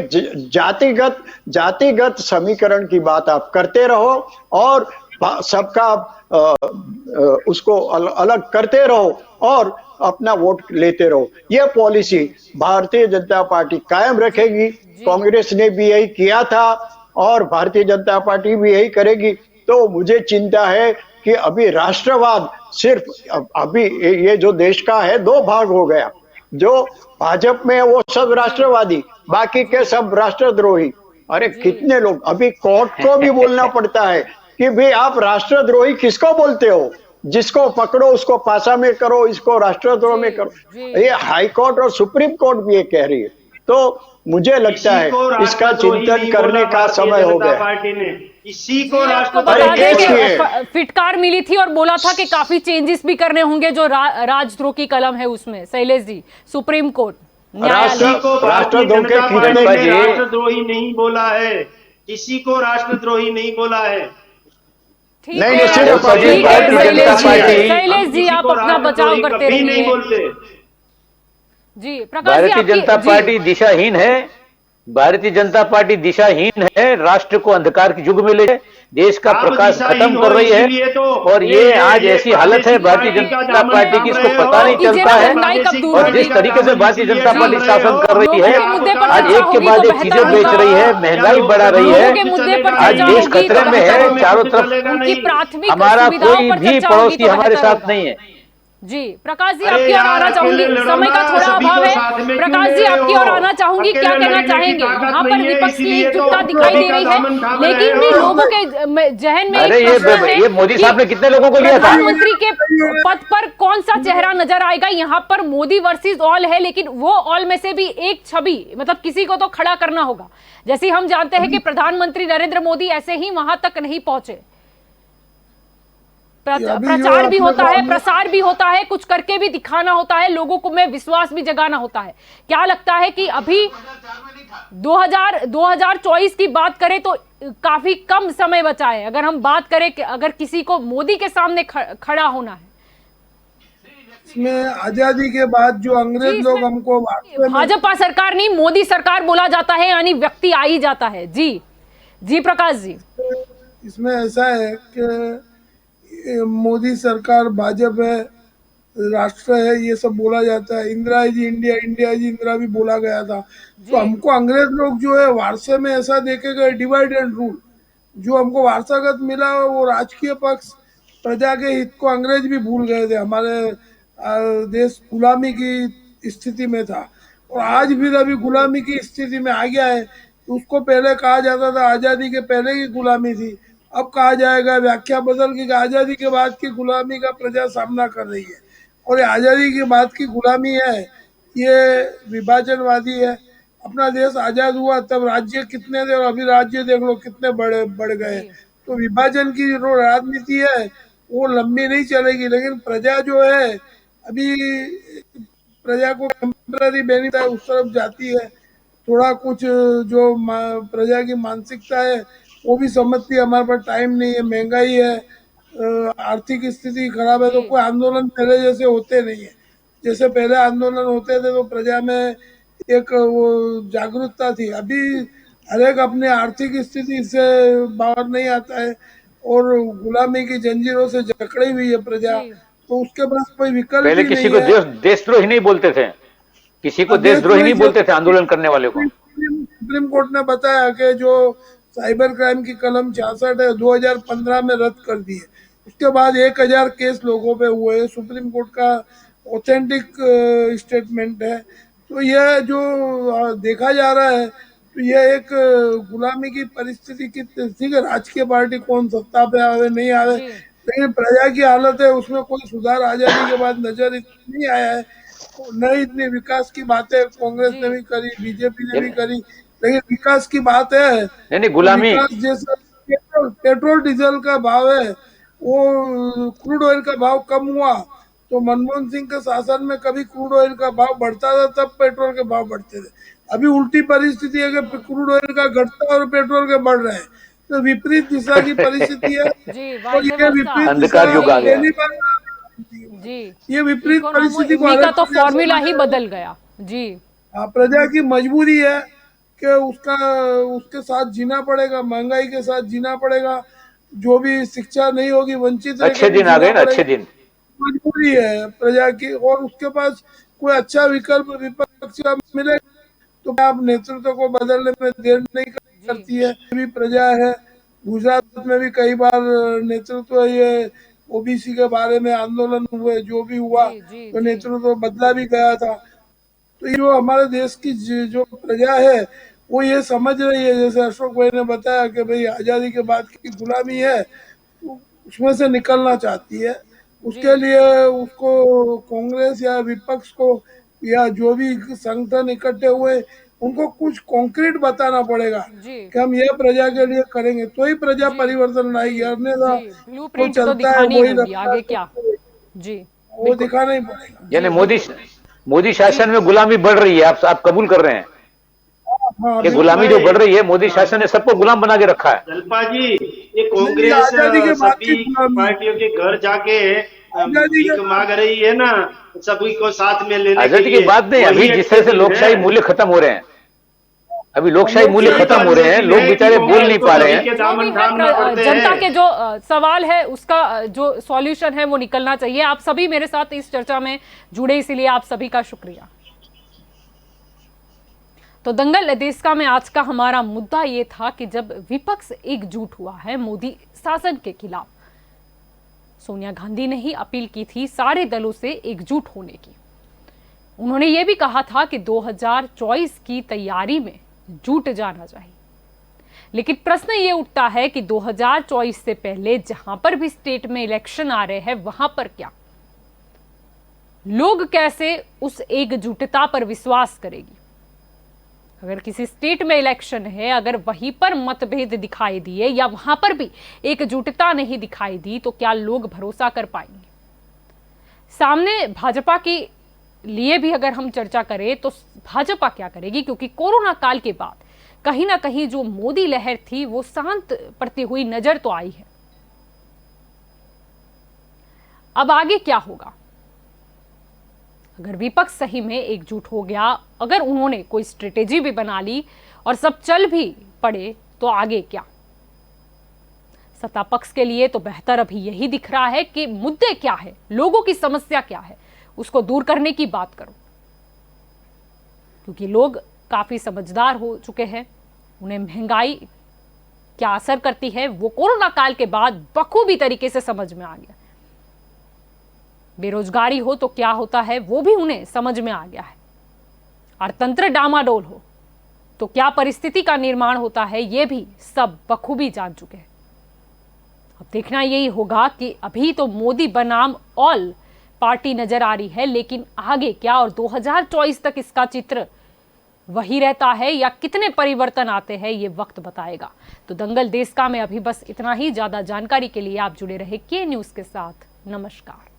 Speaker 5: जातिगत समीकरण की बात आप करते रहो और सबका उसको अलग करते रहो और अपना वोट लेते रहो। यह पॉलिसी भारतीय जनता पार्टी कायम रखेगी। कांग्रेस ने भी यही किया था और भारतीय जनता पार्टी भी यही करेगी। तो मुझे चिंता है कि अभी राष्ट्रवाद सिर्फ अभी ये जो देश का है 2 भाग हो गया। जो भाजपा में है वो सब राष्ट्रवादी, बाकी के सब राष्ट्रद्रोही। अरे कितने लोग, अभी कोर्ट को भी बोलना पड़ता है कि भाई आप राष्ट्रद्रोही किसको बोलते हो, जिसको पकड़ो उसको पासा में करो, इसको राष्ट्रद्रोह में करो।
Speaker 1: जी।
Speaker 5: ये हाई कोर्ट और सुप्रीम कोर्ट भी ये कह रही है। तो मुझे लगता है इसका चिंतन करने का समय हो गया।
Speaker 3: पार्टी ने इसी को
Speaker 1: जी, आपको
Speaker 3: राष्ट्रद्रोही
Speaker 1: बता दें
Speaker 5: देखिए।
Speaker 1: कि फिटकार मिली थी और बोला था कि काफी चेंजेस भी करने होंगे जो राजद्रोह की कलम है उसमें। शैलेश जी, सुप्रीम कोर्ट न्यायालय
Speaker 5: राष्ट्रद्रोह के कितने
Speaker 2: जी।
Speaker 3: राष्ट्रद्रोही नहीं बोला है, किसी को राष्ट्रद्रोही नहीं बोला है।
Speaker 1: ठीक
Speaker 5: नहीं,
Speaker 1: है,
Speaker 5: सिर्फ
Speaker 1: ठीक है
Speaker 2: भारतीय जनता
Speaker 1: शैलेश जी,
Speaker 2: पार्टी-
Speaker 1: शैलेश जी आप अपना बचाव करते
Speaker 3: कभी नहीं
Speaker 1: रहिए।
Speaker 3: बोलते।
Speaker 1: जी प्रकाश जी,
Speaker 2: भारतीय
Speaker 1: आपकी
Speaker 2: जनता
Speaker 1: जी,
Speaker 2: पार्टी दिशाहीन है। भारतीय जनता पार्टी दिशाहीन है, राष्ट्र को अंधकार के युग में ले देश का
Speaker 3: आप
Speaker 2: प्रकाश
Speaker 3: दिशाहीन
Speaker 2: खत्म
Speaker 3: हो,
Speaker 2: कर रही
Speaker 3: इसीलिए
Speaker 2: है।
Speaker 3: तो
Speaker 2: और ये आज ऐसी हालत है भारतीय
Speaker 3: प्रादेशिक
Speaker 2: जनता
Speaker 3: पार्टी
Speaker 2: पार्टी
Speaker 3: का
Speaker 2: की, इसको
Speaker 3: दामन
Speaker 2: पता नहीं
Speaker 1: कीजिए ना,
Speaker 2: चलता है।
Speaker 1: महंगाई कब दूर
Speaker 2: और
Speaker 1: होगी।
Speaker 2: जिस तरीके से भारतीय जनता पार्टी शासन कर रही
Speaker 1: लोगों
Speaker 2: है,
Speaker 1: के मुद्दे पर
Speaker 2: आज
Speaker 1: चर्चा
Speaker 2: एक के
Speaker 1: होगी
Speaker 2: बाद
Speaker 1: तो
Speaker 2: एक
Speaker 1: बेहतर
Speaker 2: चीजें बेच
Speaker 1: होगा।
Speaker 2: रही है, महंगाई बढ़ा रही
Speaker 1: लोगों
Speaker 2: है।
Speaker 1: के मुद्दे पर
Speaker 2: आज
Speaker 1: चर्चा
Speaker 2: देश
Speaker 1: होगी तो
Speaker 2: खतरे में
Speaker 1: बेहतर
Speaker 2: है,
Speaker 1: होगा।
Speaker 2: चारों तरफ
Speaker 1: उनकी प्राथमिक
Speaker 2: हमारा
Speaker 1: सुविधाओं
Speaker 2: कोई
Speaker 1: पर
Speaker 2: भी
Speaker 1: चर्चा होगी
Speaker 2: पड़ोसी
Speaker 1: तो
Speaker 2: हमारे
Speaker 1: बेहतर
Speaker 2: साथ
Speaker 1: होगा।
Speaker 2: नहीं है।
Speaker 1: जी प्रकाश जी,
Speaker 3: अरे
Speaker 1: आपकी ओर
Speaker 3: यार,
Speaker 1: आना चाहूंगी,
Speaker 3: अकेले लड़ो
Speaker 1: समय का
Speaker 3: ना,
Speaker 1: थोड़ा
Speaker 3: सभी
Speaker 1: अभाव
Speaker 3: को
Speaker 1: है।
Speaker 3: साथ में क्यों
Speaker 1: प्रकाश
Speaker 3: ले
Speaker 1: जी,
Speaker 3: रहे
Speaker 1: आपकी
Speaker 3: हो?
Speaker 1: ओर आना चाहूंगी, क्या
Speaker 3: अकेले
Speaker 1: कहना
Speaker 3: लड़ने की
Speaker 1: चाहेंगे?
Speaker 3: ताकत
Speaker 1: यहाँ पर
Speaker 3: नहीं है,
Speaker 1: विपक्ष की
Speaker 3: इसीलिए तो
Speaker 1: एकजुटता दिखाई दे रही है,
Speaker 3: दामन थाम रहे
Speaker 1: लेकिन भी
Speaker 3: हो।
Speaker 1: लोगों के जहन में
Speaker 2: अरे
Speaker 1: एक प्रश्न है
Speaker 2: ये मोदी
Speaker 1: कि
Speaker 2: साहब ने कितने लोगों को लिया था?
Speaker 1: प्रधानमंत्री के पद पर कौन सा चेहरा नजर आएगा? यहाँ पर मोदी वर्सेस ऑल है, लेकिन वो ऑल में से भी एक छवि, मतलब किसी को तो खड़ा करना होगा। जैसे हम जानते हैं कि प्रधानमंत्री नरेंद्र मोदी ऐसे ही वहां तक नहीं पहुंचे। प्रचार भी होता है, प्रसार भी होता है, कुछ करके भी दिखाना होता है, लोगों को में विश्वास भी जगाना होता है। क्या लगता है कि अभी 2024 की बात करें तो काफी कम समय बचा है। अगर हम बात करें कि अगर किसी को मोदी के सामने खड़ा होना है,
Speaker 4: इसमें आजादी के बाद जो अंग्रेज
Speaker 1: जी,
Speaker 4: लोग हमको वास्तव में
Speaker 1: भाजपा सरकार नहीं मोदी सरकार बोला जाता है, यानी व्यक्ति आ ही जाता है। जी जी प्रकाश जी,
Speaker 4: इसमें ऐसा है कि ये मोदी सरकार, भाजपा है, राष्ट्र है, ये सब बोला जाता है। इंदिरा जी इंडिया, इंडिया जी इंदिरा भी बोला गया था। तो हमको अंग्रेज लोग जो है वारसे में ऐसा देखे गए, डिवाइड एंड रूल। जो हमको वारसागत मिला वो राजकीय पक्ष, प्रजा के हित को अंग्रेज भी भूल गए थे। हमारे देश गुलामी की स्थिति में था और आज भी अभी गुलामी की स्थिति में आ गया है। उसको पहले कहा जाता था आजादी के पहले की गुलामी थी, अब कहा जाएगा, व्याख्या बदल के आजादी के बाद की गुलामी का प्रजा सामना कर रही है। और ये आजादी के बाद की गुलामी है, ये विभाजनवादी है। अपना देश आजाद हुआ तब राज्य कितने थे और अभी राज्य देख लो कितने बड़े बढ़ गए। तो विभाजन की जो राजनीति है वो लंबी नहीं चलेगी। लेकिन प्रजा जो है अभी, प्रजा को टेम्पररी बेनिफिट है उस तरफ जाती है। थोड़ा कुछ जो प्रजा की मानसिकता है वो भी समझती है, हमारे पास टाइम नहीं है, महंगाई है, आर्थिक स्थिति खराब है, तो कोई आंदोलन पहले जैसे होते नहीं है। जैसे पहले आंदोलन होते थे तो प्रजा में एक वो जागरूकता थी। अभी हर एक अपने आर्थिक स्थिति से बाहर नहीं आता है और गुलामी की जंजीरों से जकड़ी हुई है प्रजा। तो उसके पास कोई विकल्प
Speaker 2: पहले
Speaker 4: ही
Speaker 2: किसी
Speaker 4: नहीं
Speaker 2: को
Speaker 4: है।
Speaker 2: देशद्रोही नहीं बोलते थे, किसी को देशद्रोही नहीं बोलते थे आंदोलन करने वाले को।
Speaker 4: सुप्रीम कोर्ट ने बताया कि जो साइबर क्राइम की कलम 66 है 2015 में रद्द कर दी है। उसके बाद 1000 केस लोगों पे हुए हैं। सुप्रीम कोर्ट का ऑथेंटिक स्टेटमेंट है। तो यह जो देखा जा रहा है तो यह एक गुलामी की परिस्थिति की, ठीक है राजकीय पार्टी कौन सत्ता पे आवे नहीं आवे, लेकिन प्रजा की हालत है उसमें कोई सुधार आजादी के बाद नजर नहीं आया है। नहीं, इतनी विकास की बातें कांग्रेस ने भी करी, बीजेपी ने भी करी, लेकिन विकास की बात है
Speaker 2: नहीं
Speaker 4: तो
Speaker 2: गुलामी।
Speaker 4: विकास जैसा पेट्रोल डीजल का भाव है, वो क्रूड ऑयल का भाव कम हुआ तो मनमोहन सिंह के शासन में कभी क्रूड ऑयल का भाव बढ़ता था तब पेट्रोल के भाव बढ़ते थे। अभी उल्टी परिस्थिति है कि क्रूड ऑयल का घटता और पेट्रोल के बढ़ रहे हैं। तो विपरीत दिशा की परिस्थिति है और ये विपरीत दिशा
Speaker 2: अंधकार युग आ गया।
Speaker 4: पहली बार
Speaker 1: जी
Speaker 4: ये विपरीत परिस्थिति को
Speaker 1: का तो फॉर्मूला ही बदल गया। जी
Speaker 4: प्रजा की मजबूरी है कि उसके साथ जीना पड़ेगा, महंगाई के साथ जीना पड़ेगा। जो भी शिक्षा नहीं होगी वंचित
Speaker 2: अच्छे दिन आ गए ना, अच्छे दिन।
Speaker 4: मजबूरी है प्रजा की और उसके पास कोई अच्छा विकल्प विपक्ष का मिले तो आप नेतृत्व को बदलने में देर नहीं करती है। भी प्रजा है, गुजरात में भी कई बार नेतृत्व, ये ओबीसी के बारे में आंदोलन हुए, जो भी हुआ तो नेतृत्व बदला भी गया था। तो ये जो हमारे देश की जो प्रजा है वो ये समझ रही है, जैसे अशोक भाई ने बताया कि भाई आजादी के बाद की गुलामी है, उसमें से निकलना चाहती है। उसके लिए उसको कांग्रेस या विपक्ष को या जो भी संगठन इकट्ठे हुए उनको कुछ कॉन्क्रीट बताना पड़ेगा
Speaker 1: जी
Speaker 4: कि हम ये प्रजा के लिए करेंगे, तो ही प्रजा
Speaker 1: जी
Speaker 4: परिवर्तन लाएगी।
Speaker 1: जी
Speaker 4: अन्यथा
Speaker 1: जी
Speaker 4: जो
Speaker 1: ब्लूप्रिंट तो
Speaker 4: चलता है
Speaker 1: दिखानी
Speaker 4: वही
Speaker 1: होगी,
Speaker 4: रफ्तार
Speaker 1: आगे क्या।
Speaker 4: चलती रहेगी।
Speaker 1: जी
Speaker 4: वो
Speaker 1: बिल्कुल।
Speaker 4: दिखाना ही पड़ेगा।
Speaker 2: यानी
Speaker 1: जी
Speaker 2: मोदी
Speaker 1: बिल्कुल।
Speaker 2: मोदी शासन में गुलामी बढ़ रही है, आप कबूल कर रहे हैं
Speaker 4: हाँ
Speaker 2: कि
Speaker 4: बिल्कुल।
Speaker 2: गुलामी जो बढ़ रही है, मोदी शासन ने सबको गुलाम बना के रखा है।
Speaker 3: जलपा जी, ये
Speaker 4: नहीं, ये
Speaker 3: कांग्रेस
Speaker 4: आजादी के बाद की
Speaker 3: सभी
Speaker 4: गुलामी है।
Speaker 3: पार्टियों के घर जाके
Speaker 4: आजादी के
Speaker 3: भीख
Speaker 4: बाद
Speaker 3: मांग रही है ना, सभी को साथ में लेने के
Speaker 2: आजादी की
Speaker 3: लिए।
Speaker 2: बात नहीं,
Speaker 3: वही
Speaker 2: अभी जिस तरह से
Speaker 3: एक्टिविटी
Speaker 2: लोकशाही
Speaker 3: है।
Speaker 2: मूल्य खत्म हो रहे हैं, अभी लोकशाही मूल्य
Speaker 3: वही
Speaker 4: लोकशाही
Speaker 2: खत्म
Speaker 3: बात
Speaker 2: हो रहे हैं,
Speaker 3: मुमकिन
Speaker 2: लोग
Speaker 3: है कि
Speaker 2: बेचारे बोल
Speaker 3: कांग्रेस
Speaker 2: नहीं
Speaker 3: को
Speaker 2: पा रहे
Speaker 3: सभी
Speaker 2: हैं।
Speaker 3: के
Speaker 1: जो
Speaker 3: दामन
Speaker 1: भी है
Speaker 3: थामना पड़ते
Speaker 1: जनता
Speaker 3: हैं।
Speaker 1: के जो सवाल है उसका जो सॉल्यूशन है वो निकलना चाहिए। आप सभी मेरे साथ इस चर्चा में जुड़े, इसीलिए आप सभी का शुक्रिया। तो दंगल देशका में आज का हमारा मुद्दा ये था कि जब विपक्ष एकजुट हुआ है मोदी शासन के खिलाफ, सोनिया गांधी ने ही अपील की थी सारे दलों से एकजुट होने की। उन्होंने ये भी कहा था कि 2024 की तैयारी में जुट जाना चाहिए। लेकिन प्रश्न ये उठता है कि 2024 से पहले जहां पर भी स्टेट में इलेक्शन आ रहे हैं वहां पर क्या लोग कैसे उस एकजुटता पर विश्वास करेगी। अगर किसी स्टेट में इलेक्शन है, अगर वहीं पर मतभेद दिखाई दिए या वहां पर भी एकजुटता नहीं दिखाई दी, तो क्या लोग भरोसा कर पाएंगे। सामने भाजपा की लिए भी अगर हम चर्चा करें तो भाजपा क्या करेगी, क्योंकि कोरोना काल के बाद कहीं ना कहीं जो मोदी लहर थी वो शांत पड़ती हुई नजर तो आई है। अब आगे क्या होगा। अगर विपक्ष सही में एकजुट हो गया, अगर उन्होंने कोई स्ट्रेटेजी भी बना ली और सब चल भी पड़े, तो आगे क्या। सत्ता पक्ष के लिए तो बेहतर अभी यही दिख रहा है कि मुद्दे क्या है, लोगों की समस्या क्या है, उसको दूर करने की बात करो। क्योंकि लोग काफी समझदार हो चुके हैं, उन्हें महंगाई क्या असर करती है वो कोरोना काल के बाद बखूबी तरीके से समझ में आ गया। बेरोजगारी हो तो क्या होता है वो भी उन्हें समझ में आ गया है। अर्थतंत्र डामाडोल हो तो क्या परिस्थिति का निर्माण होता है ये भी सब बखूबी जान चुके हैं। अब देखना यही होगा कि अभी तो मोदी बनाम ऑल पार्टी नजर आ रही है, लेकिन आगे क्या और 2024 तक इसका चित्र वही रहता है या कितने परिवर्तन आते हैं ये वक्त बताएगा। तो दंगल देशका में अभी बस इतना ही। ज्यादा जानकारी के लिए आप जुड़े रहे के न्यूज के साथ। नमस्कार।